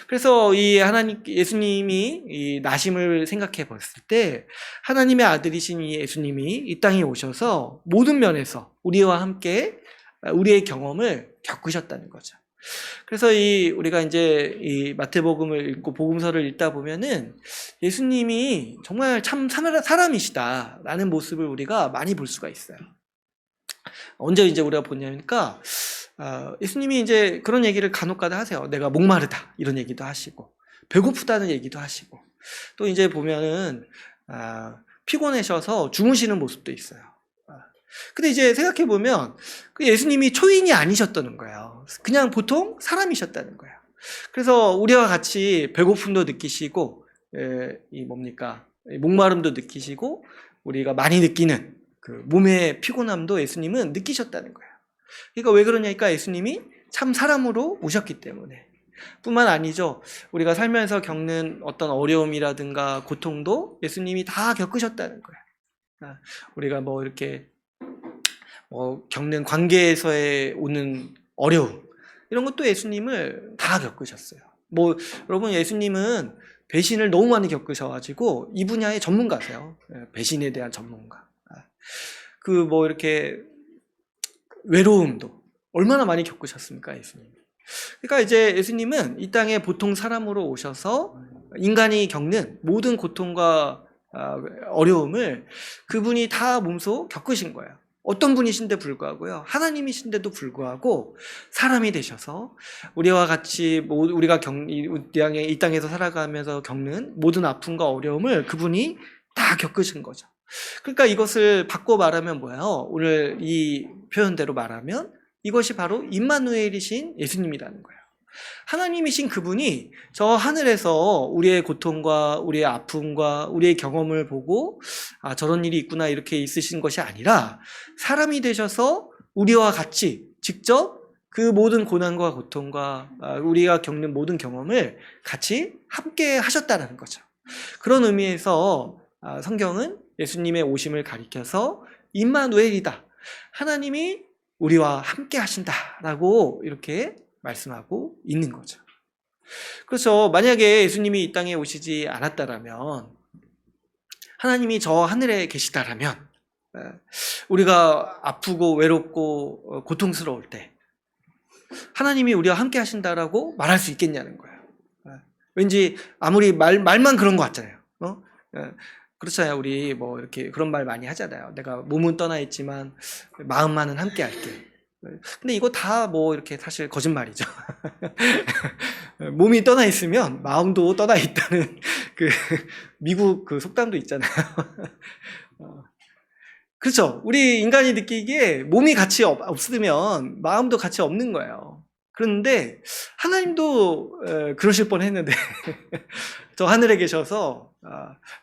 그래서 이 예수님이 이 나심을 생각해 봤을 때 하나님의 아들이신 이 예수님이 이 땅에 오셔서 모든 면에서 우리와 함께 우리의 경험을 겪으셨다는 거죠. 그래서 우리가 이제 이 마태복음을 읽고 복음서를 읽다 보면은 예수님이 정말 참 사람이시다라는 모습을 우리가 많이 볼 수가 있어요. 언제 이제 우리가 보냐니까 예수님이 이제 그런 얘기를 간혹가다 하세요. 내가 목마르다 이런 얘기도 하시고 배고프다는 얘기도 하시고 또 이제 보면은 피곤하셔서 주무시는 모습도 있어요. 근데 이제 생각해 보면 그 예수님이 초인이 아니셨다는 거예요. 그냥 보통 사람이셨다는 거예요. 그래서 우리와 같이 배고픔도 느끼시고 목마름도 느끼시고 우리가 많이 느끼는 그 몸의 피곤함도 예수님은 느끼셨다는 거예요. 그러니까 왜 그러냐니까 예수님이 참 사람으로 오셨기 때문에. 뿐만 아니죠. 우리가 살면서 겪는 어떤 어려움이라든가 고통도 예수님이 다 겪으셨다는 거예요. 우리가 이렇게 겪는 관계에서의 오는 어려움 이런 것도 예수님을 다 겪으셨어요. 뭐 여러분 예수님은 배신을 너무 많이 겪으셔가지고 이 분야의 전문가세요. 배신에 대한 전문가. 그 뭐 이렇게 외로움도 얼마나 많이 겪으셨습니까, 예수님? 그러니까 이제 예수님은 이 땅에 보통 사람으로 오셔서 인간이 겪는 모든 고통과 어려움을 그분이 다 몸소 겪으신 거예요. 어떤 분이신데 불구하고요. 하나님이신데도 불구하고 사람이 되셔서 우리와 같이 우리가 이 땅에서 살아가면서 겪는 모든 아픔과 어려움을 그분이 다 겪으신 거죠. 그러니까 이것을 바꿔 말하면 뭐예요? 오늘 이 표현대로 말하면 이것이 바로 임마누엘이신 예수님이라는 거예요. 하나님이신 그분이 저 하늘에서 우리의 고통과 우리의 아픔과 우리의 경험을 보고 저런 일이 있구나 이렇게 있으신 것이 아니라 사람이 되셔서 우리와 같이 직접 그 모든 고난과 고통과 우리가 겪는 모든 경험을 같이 함께 하셨다는 거죠. 그런 의미에서 성경은 예수님의 오심을 가리켜서 임마누엘이다. 하나님이 우리와 함께 하신다라고 이렇게 말씀하고 있는 거죠. 그렇죠. 만약에 예수님이 이 땅에 오시지 않았다라면, 하나님이 저 하늘에 계시다라면, 우리가 아프고 외롭고 고통스러울 때 하나님이 우리와 함께 하신다라고 말할 수 있겠냐는 거예요. 왠지 아무리 말만 그런 것 같잖아요. 그렇잖아요. 우리 뭐 이렇게 그런 말 많이 하잖아요. 내가 몸은 떠나 있지만 마음만은 함께 할게. 근데 이거 다 뭐 이렇게 사실 거짓말이죠. 몸이 떠나 있으면 마음도 떠나 있다는 그 미국 그 속담도 있잖아요. 그렇죠. 우리 인간이 느끼기에 몸이 같이 없으면 마음도 같이 없는 거예요. 그런데 하나님도 그러실 뻔했는데 저 하늘에 계셔서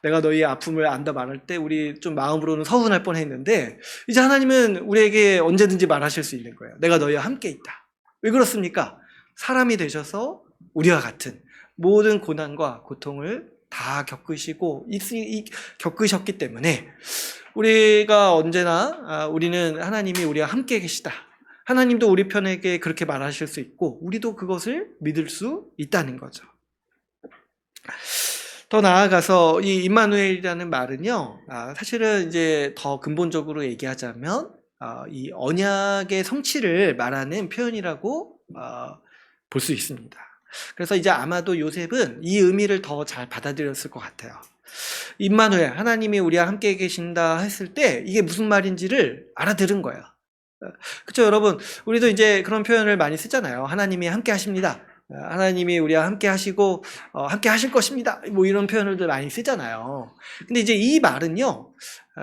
내가 너희의 아픔을 안다 말할 때 우리 좀 마음으로는 서운할 뻔했는데 이제 하나님은 우리에게 언제든지 말하실 수 있는 거예요. 내가 너희와 함께 있다. 왜 그렇습니까? 사람이 되셔서 우리와 같은 모든 고난과 고통을 다 겪으셨기 때문에 우리가 언제나 우리는 하나님이 우리와 함께 계시다. 하나님도 우리 편에게 그렇게 말하실 수 있고 우리도 그것을 믿을 수 있다는 거죠. 더 나아가서 이 임마누엘이라는 말은요, 사실은 이제 더 근본적으로 얘기하자면 이 언약의 성취를 말하는 표현이라고 볼 수 있습니다. 그래서 이제 아마도 요셉은 이 의미를 더 잘 받아들였을 것 같아요. 임마누엘, 하나님이 우리와 함께 계신다 했을 때 이게 무슨 말인지를 알아들은 거예요. 그렇죠, 여러분? 우리도 이제 그런 표현을 많이 쓰잖아요. 하나님이 함께 하십니다. 하나님이 우리와 함께 하시고 함께 하실 것입니다. 뭐 이런 표현을 많이 쓰잖아요. 근데 이제 이 말은요,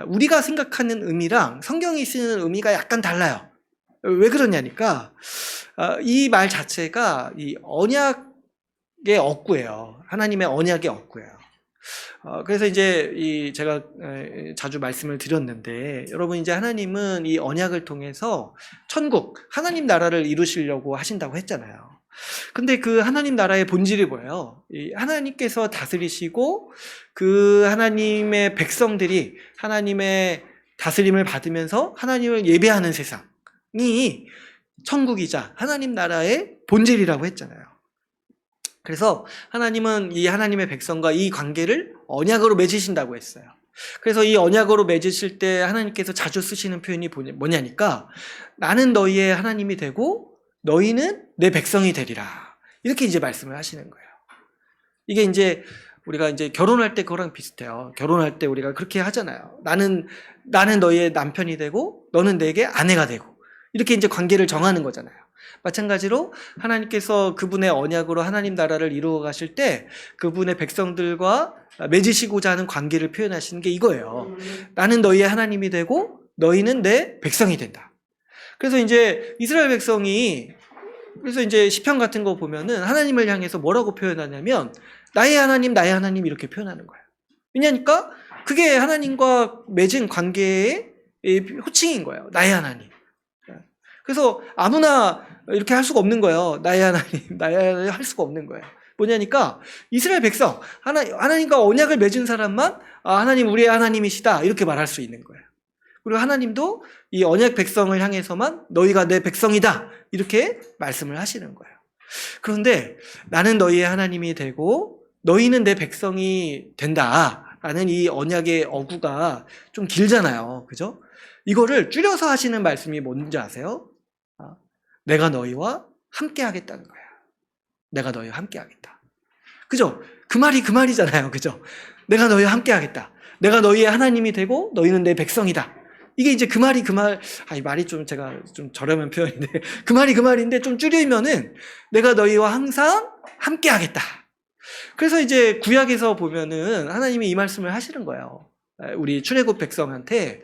우리가 생각하는 의미랑 성경이 쓰는 의미가 약간 달라요. 왜 그러냐니까 이 말 자체가 이 언약의 억구예요. 하나님의 언약의 억구예요. 그래서 이제 제가 자주 말씀을 드렸는데 여러분 이제 하나님은 이 언약을 통해서 천국, 하나님 나라를 이루시려고 하신다고 했잖아요. 근데 그 하나님 나라의 본질이 뭐예요? 하나님께서 다스리시고 그 하나님의 백성들이 하나님의 다스림을 받으면서 하나님을 예배하는 세상이 천국이자 하나님 나라의 본질이라고 했잖아요. 그래서 하나님은 이 하나님의 백성과 이 관계를 언약으로 맺으신다고 했어요. 그래서 이 언약으로 맺으실 때 하나님께서 자주 쓰시는 표현이 뭐냐니까 나는 너희의 하나님이 되고 너희는 내 백성이 되리라. 이렇게 이제 말씀을 하시는 거예요. 이게 이제 우리가 이제 결혼할 때 그거랑 비슷해요. 결혼할 때 우리가 그렇게 하잖아요. 나는 너희의 남편이 되고 너는 내게 아내가 되고 이렇게 이제 관계를 정하는 거잖아요. 마찬가지로 하나님께서 그분의 언약으로 하나님 나라를 이루어 가실 때 그분의 백성들과 맺으시고자 하는 관계를 표현하시는 게 이거예요. 나는 너희의 하나님이 되고 너희는 내 백성이 된다. 그래서 이제 이스라엘 백성이 그래서 이제 시편 같은 거 보면은 하나님을 향해서 뭐라고 표현하냐면 나의 하나님 이렇게 표현하는 거예요. 왜냐니까 그게 하나님과 맺은 관계의 호칭인 거예요. 나의 하나님. 그래서 아무나 이렇게 할 수가 없는 거예요. 나의 하나님 할 수가 없는 거예요. 뭐냐니까 이스라엘 백성, 하나님과 언약을 맺은 사람만 하나님 우리의 하나님이시다 이렇게 말할 수 있는 거예요. 그리고 하나님도 이 언약 백성을 향해서만 너희가 내 백성이다 이렇게 말씀을 하시는 거예요. 그런데 나는 너희의 하나님이 되고 너희는 내 백성이 된다라는 이 언약의 어구가 좀 길잖아요. 그죠? 이거를 줄여서 하시는 말씀이 뭔지 아세요? 내가 너희와 함께 하겠다는 거야. 내가 너희와 함께 하겠다. 그죠? 그 말이 그 말이잖아요. 그죠? 내가 너희와 함께 하겠다. 내가 너희의 하나님이 되고 너희는 내 백성이다. 이게 이제 그 말이 그 말, 이 말이 좀 제가 좀 저렴한 표현인데, 그 말이 그 말인데 좀 줄이면은 내가 너희와 항상 함께 하겠다. 그래서 이제 구약에서 보면은 하나님이 이 말씀을 하시는 거예요. 우리 출애굽 백성한테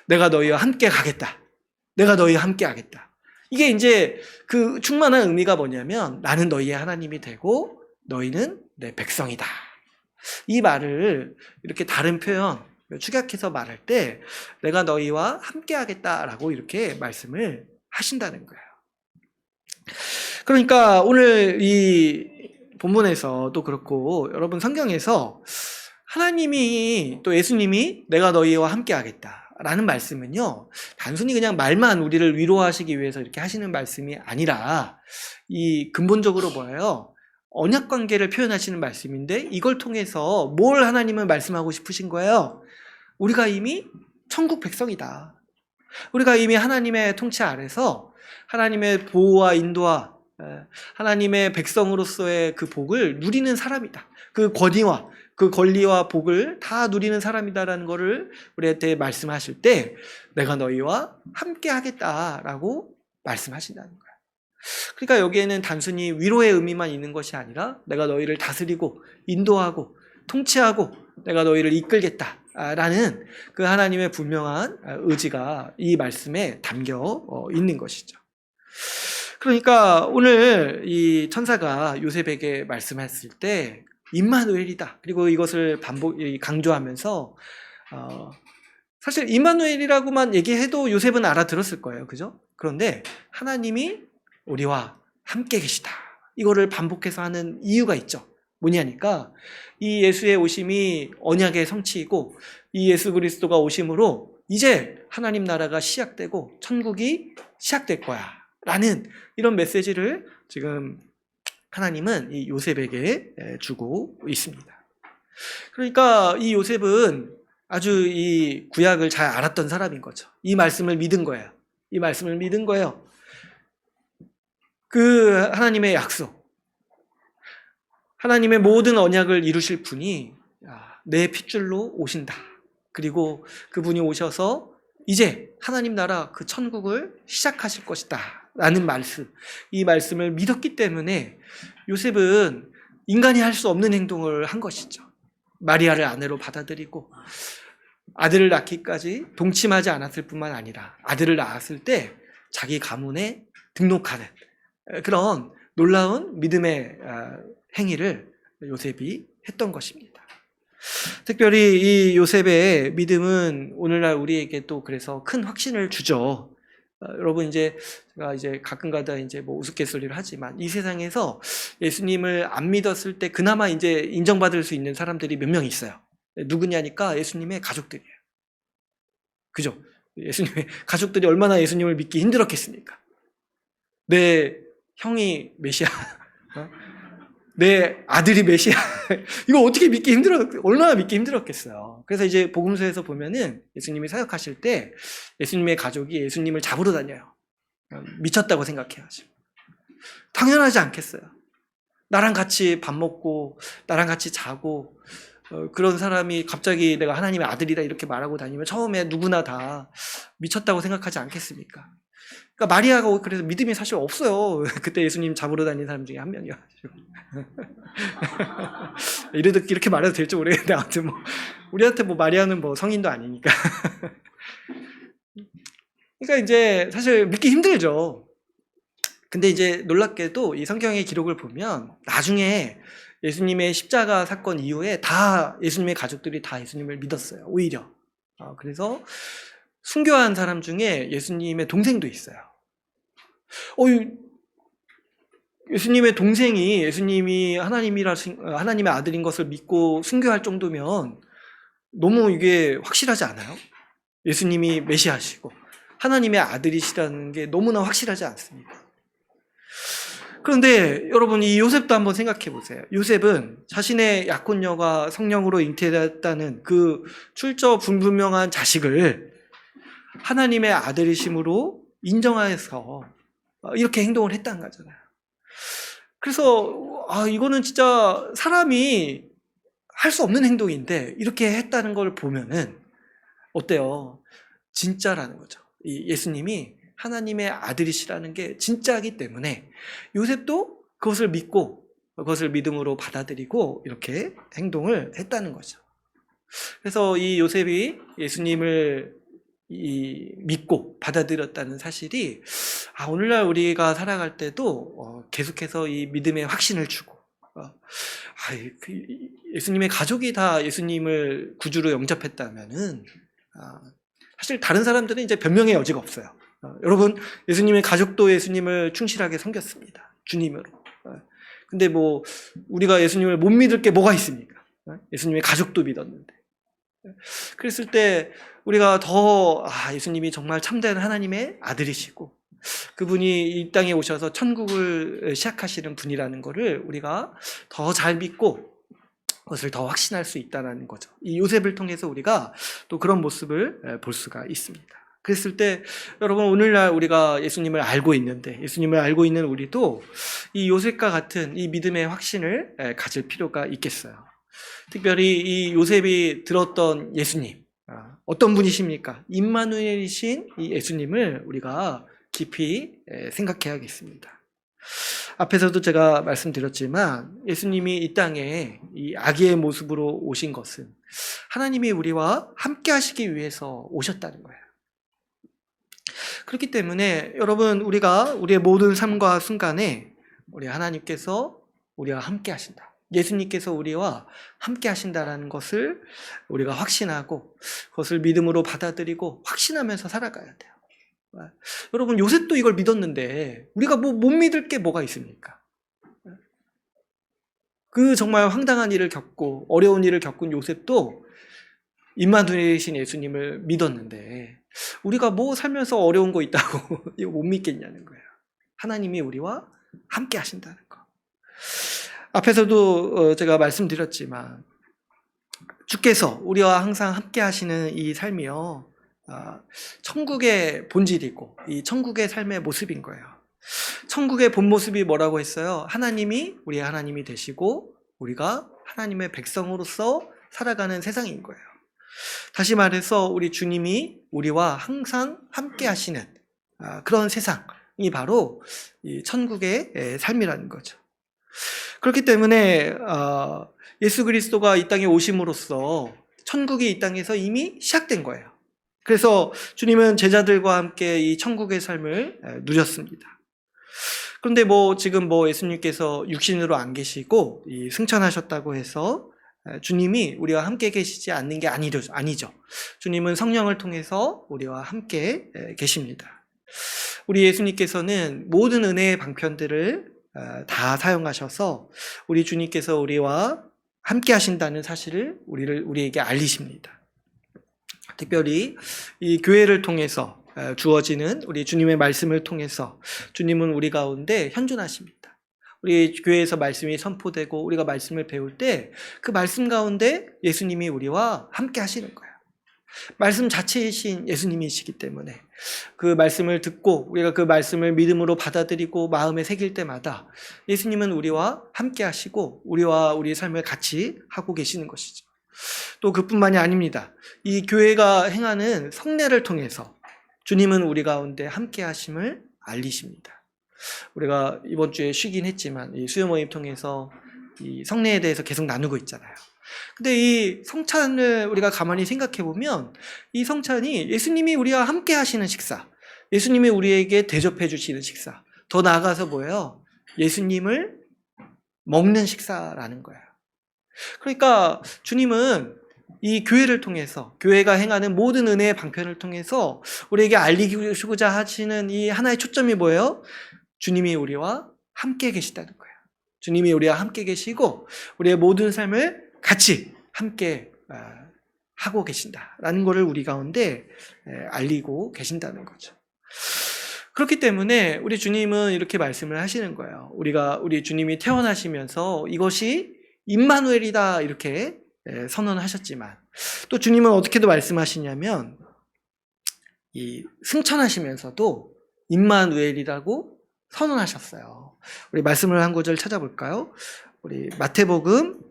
내가 너희와 함께 가겠다. 내가 너희와 함께 하겠다. 이게 이제 그 충만한 의미가 뭐냐면 나는 너희의 하나님이 되고 너희는 내 백성이다. 이 말을 이렇게 다른 표현, 축약해서 말할 때 내가 너희와 함께 하겠다라고 이렇게 말씀을 하신다는 거예요. 그러니까 오늘 이 본문에서도 그렇고 여러분 성경에서 하나님이 또 예수님이 내가 너희와 함께 하겠다라는 말씀은요, 단순히 그냥 말만 우리를 위로하시기 위해서 이렇게 하시는 말씀이 아니라 이 근본적으로 뭐예요? 언약 관계를 표현하시는 말씀인데 이걸 통해서 뭘 하나님은 말씀하고 싶으신 거예요? 우리가 이미 천국 백성이다. 우리가 이미 하나님의 통치 아래서 하나님의 보호와 인도와 하나님의 백성으로서의 그 복을 누리는 사람이다. 그 권위와 그 권리와 복을 다 누리는 사람이다라는 것을 우리한테 말씀하실 때 내가 너희와 함께 하겠다라고 말씀하신다는 거예요. 그러니까 여기에는 단순히 위로의 의미만 있는 것이 아니라 내가 너희를 다스리고 인도하고 통치하고 내가 너희를 이끌겠다라는 그 하나님의 분명한 의지가 이 말씀에 담겨 있는 것이죠. 그러니까 오늘 이 천사가 요셉에게 말씀했을 때 임마누엘이다. 그리고 이것을 강조하면서 사실 임마누엘이라고만 얘기해도 요셉은 알아들었을 거예요. 그죠? 그런데 하나님이 우리와 함께 계시다. 이거를 반복해서 하는 이유가 있죠. 뭐냐니까 이 예수의 오심이 언약의 성취이고 이 예수 그리스도가 오심으로 이제 하나님 나라가 시작되고 천국이 시작될 거야 라는 이런 메시지를 지금 하나님은 이 요셉에게 주고 있습니다. 그러니까 이 요셉은 아주 이 구약을 잘 알았던 사람인 거죠. 이 말씀을 믿은 거예요. 이 말씀을 믿은 거예요. 그 하나님의 약속, 하나님의 모든 언약을 이루실 분이 내 핏줄로 오신다. 그리고 그분이 오셔서 이제 하나님 나라 그 천국을 시작하실 것이다 라는 말씀, 이 말씀을 믿었기 때문에 요셉은 인간이 할 수 없는 행동을 한 것이죠. 마리아를 아내로 받아들이고 아들을 낳기까지 동침하지 않았을 뿐만 아니라 아들을 낳았을 때 자기 가문에 등록하는 그런 놀라운 믿음의 행위를 요셉이 했던 것입니다. 특별히 이 요셉의 믿음은 오늘날 우리에게 또 그래서 큰 확신을 주죠. 여러분 제가 가끔가다 뭐 우스갯소리를 하지만 이 세상에서 예수님을 안 믿었을 때 그나마 인정받을 수 있는 사람들이 몇 명 있어요. 누구냐니까 예수님의 가족들이에요. 그죠? 예수님의 가족들이 얼마나 예수님을 믿기 힘들었겠습니까? 내 형이 메시아, 내 아들이 메시아, 이거 어떻게 얼마나 믿기 힘들었겠어요. 그래서 복음서에서 보면은 예수님이 사역하실 때 예수님의 가족이 예수님을 잡으러 다녀요. 미쳤다고 생각해야죠. 당연하지 않겠어요. 나랑 같이 밥 먹고, 나랑 같이 자고, 그런 사람이 갑자기 내가 하나님의 아들이다 이렇게 말하고 다니면 처음에 누구나 다 미쳤다고 생각하지 않겠습니까? 그러니까 마리아가 그래서 믿음이 사실 없어요. 그때 예수님 잡으러 다니는 사람 중에 한 명이어가지고. 이렇게 말해도 될지 모르겠는데 아무튼 우리한테 마리아는 성인도 아니니까. 그러니까 사실 믿기 힘들죠. 근데 놀랍게도 이 성경의 기록을 보면 나중에 예수님의 십자가 사건 이후에 다 예수님의 가족들이 다 예수님을 믿었어요. 오히려. 그래서 순교한 사람 중에 예수님의 동생도 있어요. 예수님의 동생이 예수님이 하나님의 아들인 것을 믿고 순교할 정도면 너무 이게 확실하지 않아요? 예수님이 메시아시고 하나님의 아들이시라는 게 너무나 확실하지 않습니까? 그런데 여러분 이 요셉도 한번 생각해 보세요. 요셉은 자신의 약혼녀가 성령으로 잉태됐다는 그 출처 불분명한 자식을 하나님의 아들이심으로 인정해서 이렇게 행동을 했다는 거잖아요. 그래서 이거는 진짜 사람이 할 수 없는 행동인데 이렇게 했다는 걸 보면은 어때요? 진짜라는 거죠. 이 예수님이 하나님의 아들이시라는 게 진짜이기 때문에 요셉도 그것을 믿고 그것을 믿음으로 받아들이고 이렇게 행동을 했다는 거죠. 그래서 이 요셉이 예수님을 믿고 받아들였다는 사실이 오늘날 우리가 살아갈 때도 계속해서 이 믿음의 확신을 주고 예수님의 가족이 다 예수님을 구주로 영접했다면은 사실 다른 사람들은 이제 변명의 여지가 없어요. 여러분 예수님의 가족도 예수님을 충실하게 섬겼습니다. 주님으로. 근데 뭐 우리가 예수님을 못 믿을 게 뭐가 있습니까? 예수님의 가족도 믿었는데. 그랬을 때 우리가 더 예수님이 정말 참된 하나님의 아들이시고 그분이 이 땅에 오셔서 천국을 시작하시는 분이라는 것을 우리가 더 잘 믿고 그것을 더 확신할 수 있다는 거죠. 이 요셉을 통해서 우리가 또 그런 모습을 볼 수가 있습니다. 그랬을 때 여러분 오늘날 우리가 예수님을 알고 있는데 예수님을 알고 있는 우리도 이 요셉과 같은 이 믿음의 확신을 가질 필요가 있겠어요. 특별히 이 요셉이 들었던 예수님 어떤 분이십니까? 임마누엘이신 이 예수님을 우리가 깊이 생각해야겠습니다. 앞에서도 제가 말씀드렸지만 예수님이 이 땅에 이 아기의 모습으로 오신 것은 하나님이 우리와 함께 하시기 위해서 오셨다는 거예요. 그렇기 때문에 여러분 우리가 우리의 모든 삶과 순간에 우리 하나님께서 우리와 함께 하신다. 예수님께서 우리와 함께 하신다라는 것을 우리가 확신하고 그것을 믿음으로 받아들이고 확신하면서 살아가야 돼요. 여러분 요셉도 이걸 믿었는데 우리가 못 믿을 게 뭐가 있습니까? 그 정말 황당한 일을 겪고 어려운 일을 겪은 요셉도 임마누엘이신 예수님을 믿었는데 우리가 뭐 살면서 어려운 거 있다고 이거 못 믿겠냐는 거예요. 하나님이 우리와 함께 하신다는 거. 앞에서도 제가 말씀드렸지만 주께서 우리와 항상 함께 하시는 이 삶이요 천국의 본질이고 이 천국의 삶의 모습인 거예요. 천국의 본 모습이 뭐라고 했어요? 하나님이 우리의 하나님이 되시고 우리가 하나님의 백성으로서 살아가는 세상인 거예요. 다시 말해서 우리 주님이 우리와 항상 함께 하시는 그런 세상이 바로 이 천국의 삶이라는 거죠. 그렇기 때문에 예수 그리스도가 이 땅에 오심으로써 천국이 이 땅에서 이미 시작된 거예요. 그래서 주님은 제자들과 함께 이 천국의 삶을 누렸습니다. 그런데 지금 예수님께서 육신으로 안 계시고 승천하셨다고 해서 주님이 우리와 함께 계시지 않는 게 아니죠. 주님은 성령을 통해서 우리와 함께 계십니다. 우리 예수님께서는 모든 은혜의 방편들을 다 사용하셔서 우리 주님께서 우리와 함께 하신다는 사실을 우리에게 알리십니다. 특별히 이 교회를 통해서 주어지는 우리 주님의 말씀을 통해서 주님은 우리 가운데 현존하십니다. 우리 교회에서 말씀이 선포되고 우리가 말씀을 배울 때 그 말씀 가운데 예수님이 우리와 함께 하시는 거예요. 말씀 자체이신 예수님이시기 때문에 그 말씀을 듣고 우리가 그 말씀을 믿음으로 받아들이고 마음에 새길 때마다 예수님은 우리와 함께 하시고 우리와 우리의 삶을 같이 하고 계시는 것이죠. 또 그뿐만이 아닙니다. 이 교회가 행하는 성례를 통해서 주님은 우리 가운데 함께 하심을 알리십니다. 우리가 이번 주에 쉬긴 했지만 이 수요 모임 통해서 이 성례에 대해서 계속 나누고 있잖아요. 근데 이 성찬을 우리가 가만히 생각해 보면 이 성찬이 예수님이 우리와 함께 하시는 식사, 예수님이 우리에게 대접해 주시는 식사, 더 나아가서 뭐예요? 예수님을 먹는 식사라는 거예요. 그러니까 주님은 이 교회를 통해서 교회가 행하는 모든 은혜의 방편을 통해서 우리에게 알리고자 하시는 이 하나의 초점이 뭐예요? 주님이 우리와 함께 계시다는 거예요. 주님이 우리와 함께 계시고 우리의 모든 삶을 같이 함께 하고 계신다라는 것을 우리 가운데 알리고 계신다는 거죠. 그렇기 때문에 우리 주님은 이렇게 말씀을 하시는 거예요. 우리 주님이 태어나시면서 이것이 임마누엘이다 이렇게 선언하셨지만 또 주님은 어떻게도 말씀하시냐면 이 승천하시면서도 임마누엘이라고 선언하셨어요. 우리 말씀을 한 구절 찾아볼까요? 우리 마태복음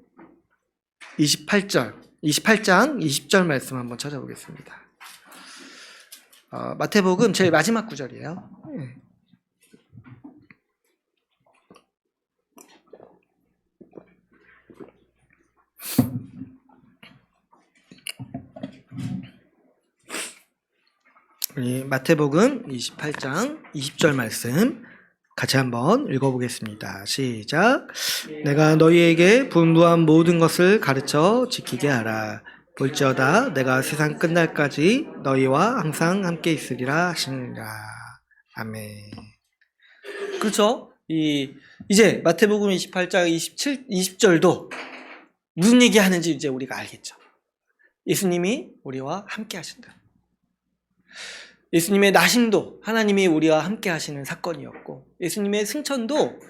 28장 20절 말씀 한번 찾아보겠습니다. 마태복음 제일 마지막 구절이에요. 우리 마태복음 28장 20절 말씀 같이 한번 읽어보겠습니다. 시작. 내가 너희에게 분부한 모든 것을 가르쳐 지키게 하라. 볼지어다 내가 세상 끝날까지 너희와 항상 함께 있으리라 하시니라. 아멘. 그렇죠? 이제 마태복음 28장 20절도 무슨 얘기 하는지 이제 우리가 알겠죠. 예수님이 우리와 함께 하신다. 예수님의 나심도 하나님이 우리와 함께 하시는 사건이었고, 예수님의 승천도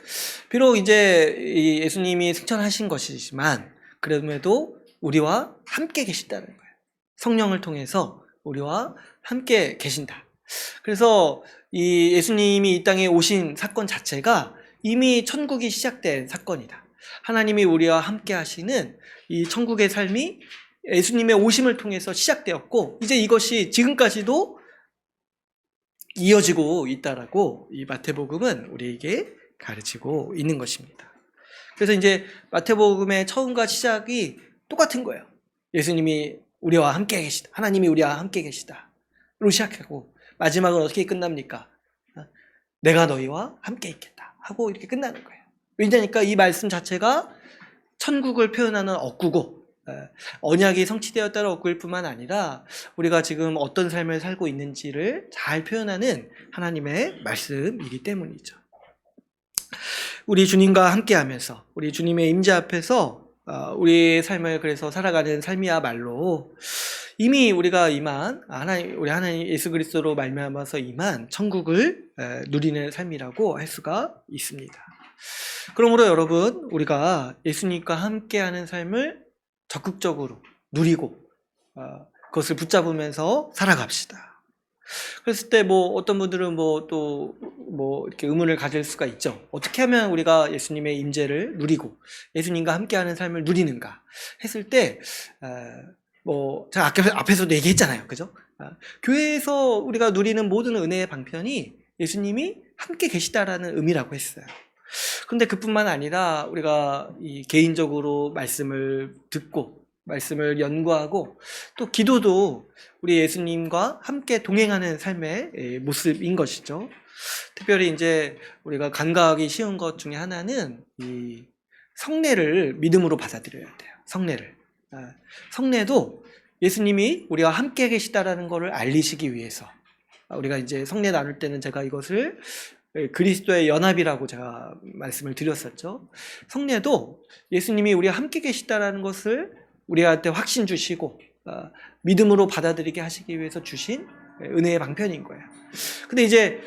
비록 이제 예수님이 승천하신 것이지만 그럼에도 우리와 함께 계신다는 거예요. 성령을 통해서 우리와 함께 계신다. 그래서 이 예수님이 이 땅에 오신 사건 자체가 이미 천국이 시작된 사건이다. 하나님이 우리와 함께 하시는 이 천국의 삶이 예수님의 오심을 통해서 시작되었고, 이제 이것이 지금까지도 이어지고 있다라고 이 마태복음은 우리에게 가르치고 있는 것입니다. 그래서 이제 마태복음의 처음과 시작이 똑같은 거예요. 예수님이 우리와 함께 계시다. 하나님이 우리와 함께 계시다로 시작하고 마지막은 어떻게 끝납니까? 내가 너희와 함께 있겠다 하고 이렇게 끝나는 거예요. 왜냐니까 이 말씀 자체가 천국을 표현하는 억구고 언약이 성취되었다는 억구일 뿐만 아니라 우리가 지금 어떤 삶을 살고 있는지를 잘 표현하는 하나님의 말씀이기 때문이죠. 우리 주님과 함께하면서 우리 주님의 임재 앞에서 우리의 삶을 그래서 살아가는 삶이야말로 이미 우리가 우리 하나님 예수 그리스도로 말미암아서 임한 천국을 누리는 삶이라고 할 수가 있습니다. 그러므로 여러분, 우리가 예수님과 함께하는 삶을 적극적으로 누리고 그것을 붙잡으면서 살아갑시다. 그랬을 때 어떤 분들은 이렇게 의문을 가질 수가 있죠. 어떻게 하면 우리가 예수님의 임재를 누리고 예수님과 함께하는 삶을 누리는가 했을 때 제가 앞에서도 얘기했잖아요. 그죠? 교회에서 우리가 누리는 모든 은혜의 방편이 예수님이 함께 계시다라는 의미라고 했어요. 근데 그뿐만 아니라 우리가 개인적으로 말씀을 듣고 말씀을 연구하고 또 기도도 우리 예수님과 함께 동행하는 삶의 모습인 것이죠. 특별히 이제 우리가 간과하기 쉬운 것 중에 하나는 이 성례를 믿음으로 받아들여야 돼요. 성례도 예수님이 우리와 함께 계시다라는 것을 알리시기 위해서 우리가 이제 성례 나눌 때는 제가 이것을 그리스도의 연합이라고 제가 말씀을 드렸었죠. 성례도 예수님이 우리와 함께 계시다라는 것을 우리한테 확신 주시고 믿음으로 받아들이게 하시기 위해서 주신 은혜의 방편인 거예요. 근데 이제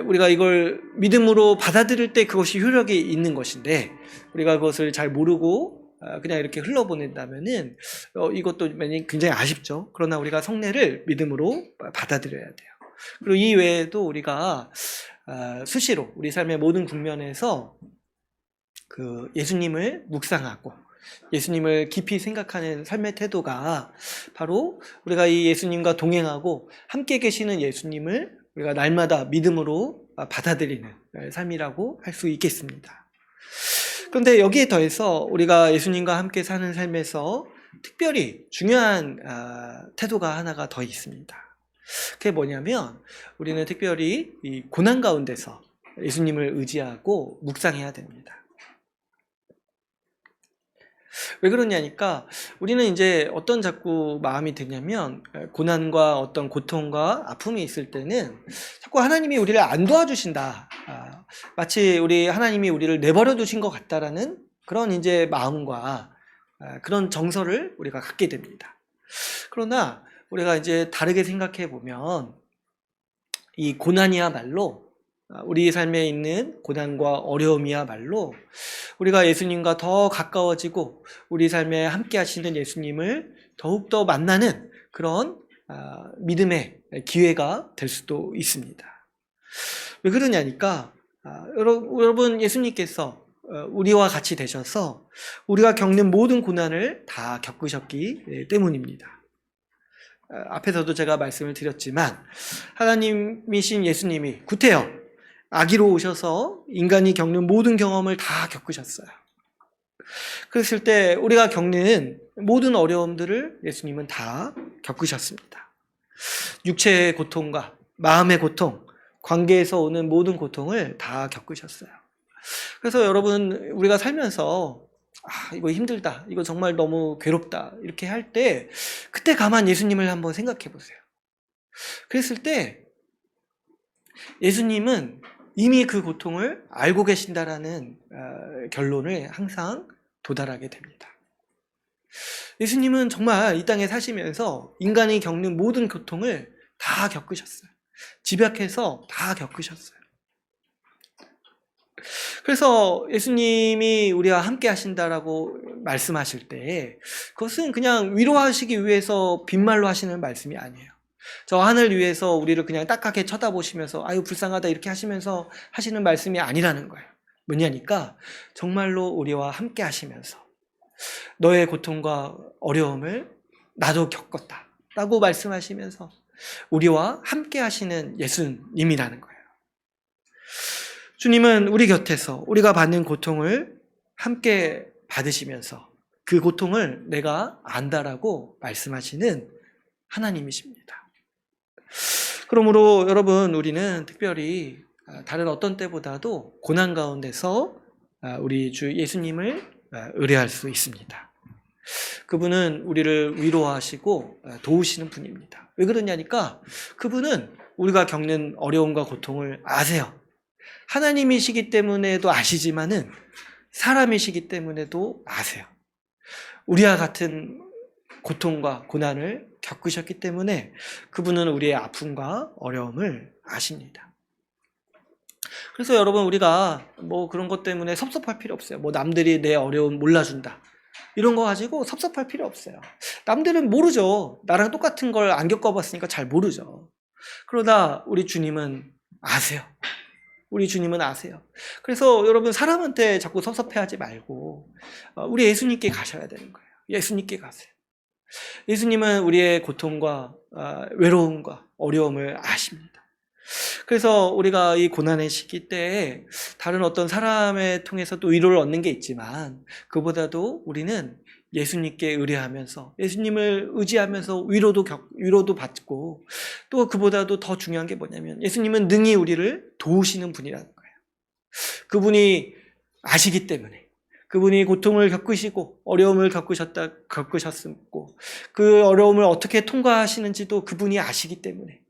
우리가 이걸 믿음으로 받아들일 때 그것이 효력이 있는 것인데 우리가 그것을 잘 모르고 그냥 이렇게 흘러보낸다면은 이것도 굉장히 아쉽죠. 그러나 우리가 성례를 믿음으로 받아들여야 돼요. 그리고 이 외에도 우리가 수시로 우리 삶의 모든 국면에서 그 예수님을 묵상하고 예수님을 깊이 생각하는 삶의 태도가 바로 우리가 이 예수님과 동행하고 함께 계시는 예수님을 우리가 날마다 믿음으로 받아들이는 삶이라고 할 수 있겠습니다. 그런데 여기에 더해서 우리가 예수님과 함께 사는 삶에서 특별히 중요한 태도가 하나가 더 있습니다. 그게 뭐냐면 우리는 특별히 이 고난 가운데서 예수님을 의지하고 묵상해야 됩니다. 왜 그러냐니까 우리는 이제 어떤 자꾸 마음이 드냐면 고난과 어떤 고통과 아픔이 있을 때는 자꾸 하나님이 우리를 안 도와주신다. 마치 하나님이 우리를 내버려 두신 것 같다라는 그런 이제 마음과 그런 정서를 우리가 갖게 됩니다. 그러나 우리가 이제 다르게 생각해 보면 이 고난이야말로 우리 삶에 있는 고난과 어려움이야말로 우리가 예수님과 더 가까워지고 우리 삶에 함께 하시는 예수님을 더욱더 만나는 그런 믿음의 기회가 될 수도 있습니다. 왜 그러냐니까 여러분 예수님께서 우리와 같이 되셔서 우리가 겪는 모든 고난을 다 겪으셨기 때문입니다. 앞에서도 제가 말씀을 드렸지만 하나님이신 예수님이 구태여 아기로 오셔서 인간이 겪는 모든 경험을 다 겪으셨어요. 그랬을 때 우리가 겪는 모든 어려움들을 예수님은 다 겪으셨습니다. 육체의 고통과 마음의 고통, 관계에서 오는 모든 고통을 다 겪으셨어요. 그래서 여러분 우리가 살면서 이거 힘들다, 이거 정말 너무 괴롭다 이렇게 할 때 그때 가만 예수님을 한번 생각해 보세요. 그랬을 때 예수님은 이미 그 고통을 알고 계신다라는 결론을 항상 도달하게 됩니다. 예수님은 정말 이 땅에 사시면서 인간이 겪는 모든 고통을 다 겪으셨어요. 집약해서 다 겪으셨어요. 그래서 예수님이 우리와 함께 하신다라고 말씀하실 때 그것은 그냥 위로하시기 위해서 빈말로 하시는 말씀이 아니에요. 저 하늘 위에서 우리를 그냥 딱하게 쳐다보시면서 아유 불쌍하다 이렇게 하시면서 하시는 말씀이 아니라는 거예요. 뭐냐니까 정말로 우리와 함께 하시면서 너의 고통과 어려움을 나도 겪었다 라고 말씀하시면서 우리와 함께 하시는 예수님이라는 거예요. 주님은 우리 곁에서 우리가 받는 고통을 함께 받으시면서 그 고통을 내가 안다라고 말씀하시는 하나님이십니다. 그러므로 여러분 우리는 특별히 다른 어떤 때보다도 고난 가운데서 우리 주 예수님을 의뢰할 수 있습니다. 그분은 우리를 위로하시고 도우시는 분입니다. 왜 그러냐니까 그분은 우리가 겪는 어려움과 고통을 아세요. 하나님이시기 때문에도 아시지만은 사람이시기 때문에도 아세요. 우리와 같은 고통과 고난을 겪으셨기 때문에 그분은 우리의 아픔과 어려움을 아십니다. 그래서 여러분 우리가 뭐 그런 것 때문에 섭섭할 필요 없어요. 뭐 남들이 내 어려움 몰라준다 이런 거 가지고 섭섭할 필요 없어요. 남들은 모르죠. 나랑 똑같은 걸 안 겪어봤으니까 잘 모르죠. 그러나 우리 주님은 아세요. 우리 주님은 아세요. 그래서 여러분 사람한테 자꾸 섭섭해하지 말고 우리 예수님께 가셔야 되는 거예요. 예수님께 가세요. 예수님은 우리의 고통과 외로움과 어려움을 아십니다. 그래서 우리가 이 고난의 시기 때에 다른 어떤 사람을 통해서 또 위로를 얻는 게 있지만 그보다도 우리는 예수님께 의뢰하면서 예수님을 의지하면서 위로도 받고 또 그보다도 더 중요한 게 뭐냐면 예수님은 능히 우리를 도우시는 분이라는 거예요. 그분이 아시기 때문에 그분이 고통을 겪으시고 어려움을 겪으셨고 그 어려움을 어떻게 통과하시는지도 그분이 아시기 때문에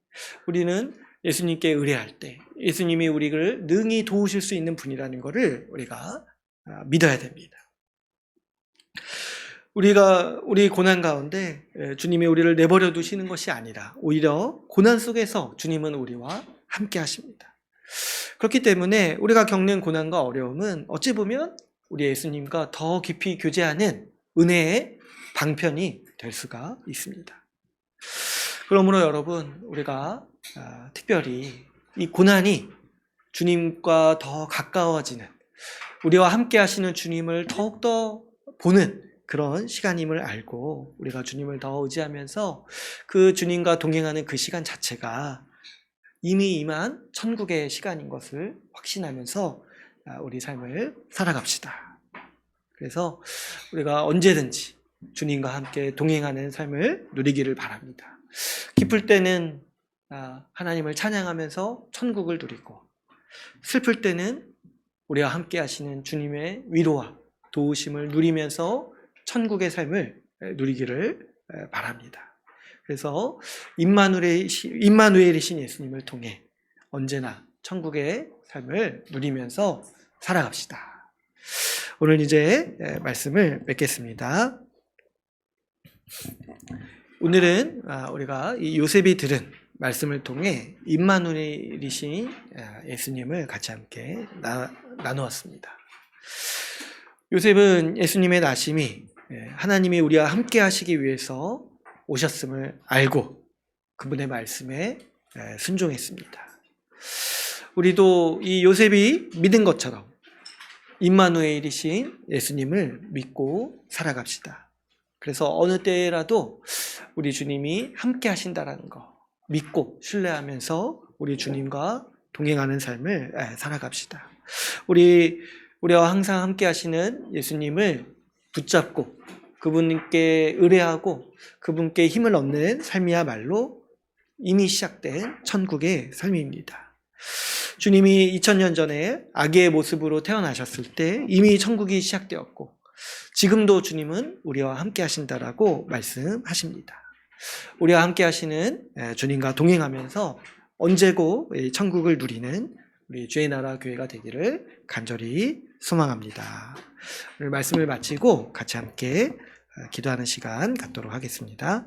우리는 예수님께 의뢰할 때 예수님이 우리를 능히 도우실 수 있는 분이라는 것을 우리가 믿어야 됩니다. 우리 고난 가운데 주님이 우리를 내버려 두시는 것이 아니라 오히려 고난 속에서 주님은 우리와 함께 하십니다. 그렇기 때문에 우리가 겪는 고난과 어려움은 어찌 보면 우리 예수님과 더 깊이 교제하는 은혜의 방편이 될 수가 있습니다. 그러므로 여러분 우리가 특별히 이 고난이 주님과 더 가까워지는 우리와 함께 하시는 주님을 더욱더 보는 그런 시간임을 알고 우리가 주님을 더 의지하면서 그 주님과 동행하는 그 시간 자체가 이미 임한 천국의 시간인 것을 확신하면서 우리 삶을 살아갑시다. 그래서 우리가 언제든지 주님과 함께 동행하는 삶을 누리기를 바랍니다. 기쁠 때는 하나님을 찬양하면서 천국을 누리고 슬플 때는 우리와 함께 하시는 주님의 위로와 도우심을 누리면서 천국의 삶을 누리기를 바랍니다. 그래서 임마누엘이신 예수님을 통해 언제나 천국의 삶을 누리면서 살아갑시다. 오늘 이제 말씀을 맺겠습니다. 오늘은 우리가 이 요셉이 들은 말씀을 통해 임마누엘이신 예수님을 같이 함께 나누었습니다. 요셉은 예수님의 나심이 하나님이 우리와 함께 하시기 위해서 오셨음을 알고 그분의 말씀에 순종했습니다. 우리도 이 요셉이 믿은 것처럼 임마누엘이신 예수님을 믿고 살아갑시다. 그래서 어느 때라도 우리 주님이 함께 하신다라는 거 믿고 신뢰하면서 우리 주님과 동행하는 삶을 살아갑시다. 우리와 항상 함께 하시는 예수님을 붙잡고 그분께 의뢰하고 그분께 힘을 얻는 삶이야말로 이미 시작된 천국의 삶입니다. 주님이 2000년 전에 아기의 모습으로 태어나셨을 때 이미 천국이 시작되었고 지금도 주님은 우리와 함께 하신다라고 말씀하십니다. 우리와 함께 하시는 주님과 동행하면서 언제고 천국을 누리는 우리 주의 나라 교회가 되기를 간절히 소망합니다. 오늘 말씀을 마치고 같이 함께 기도하는 시간 갖도록 하겠습니다.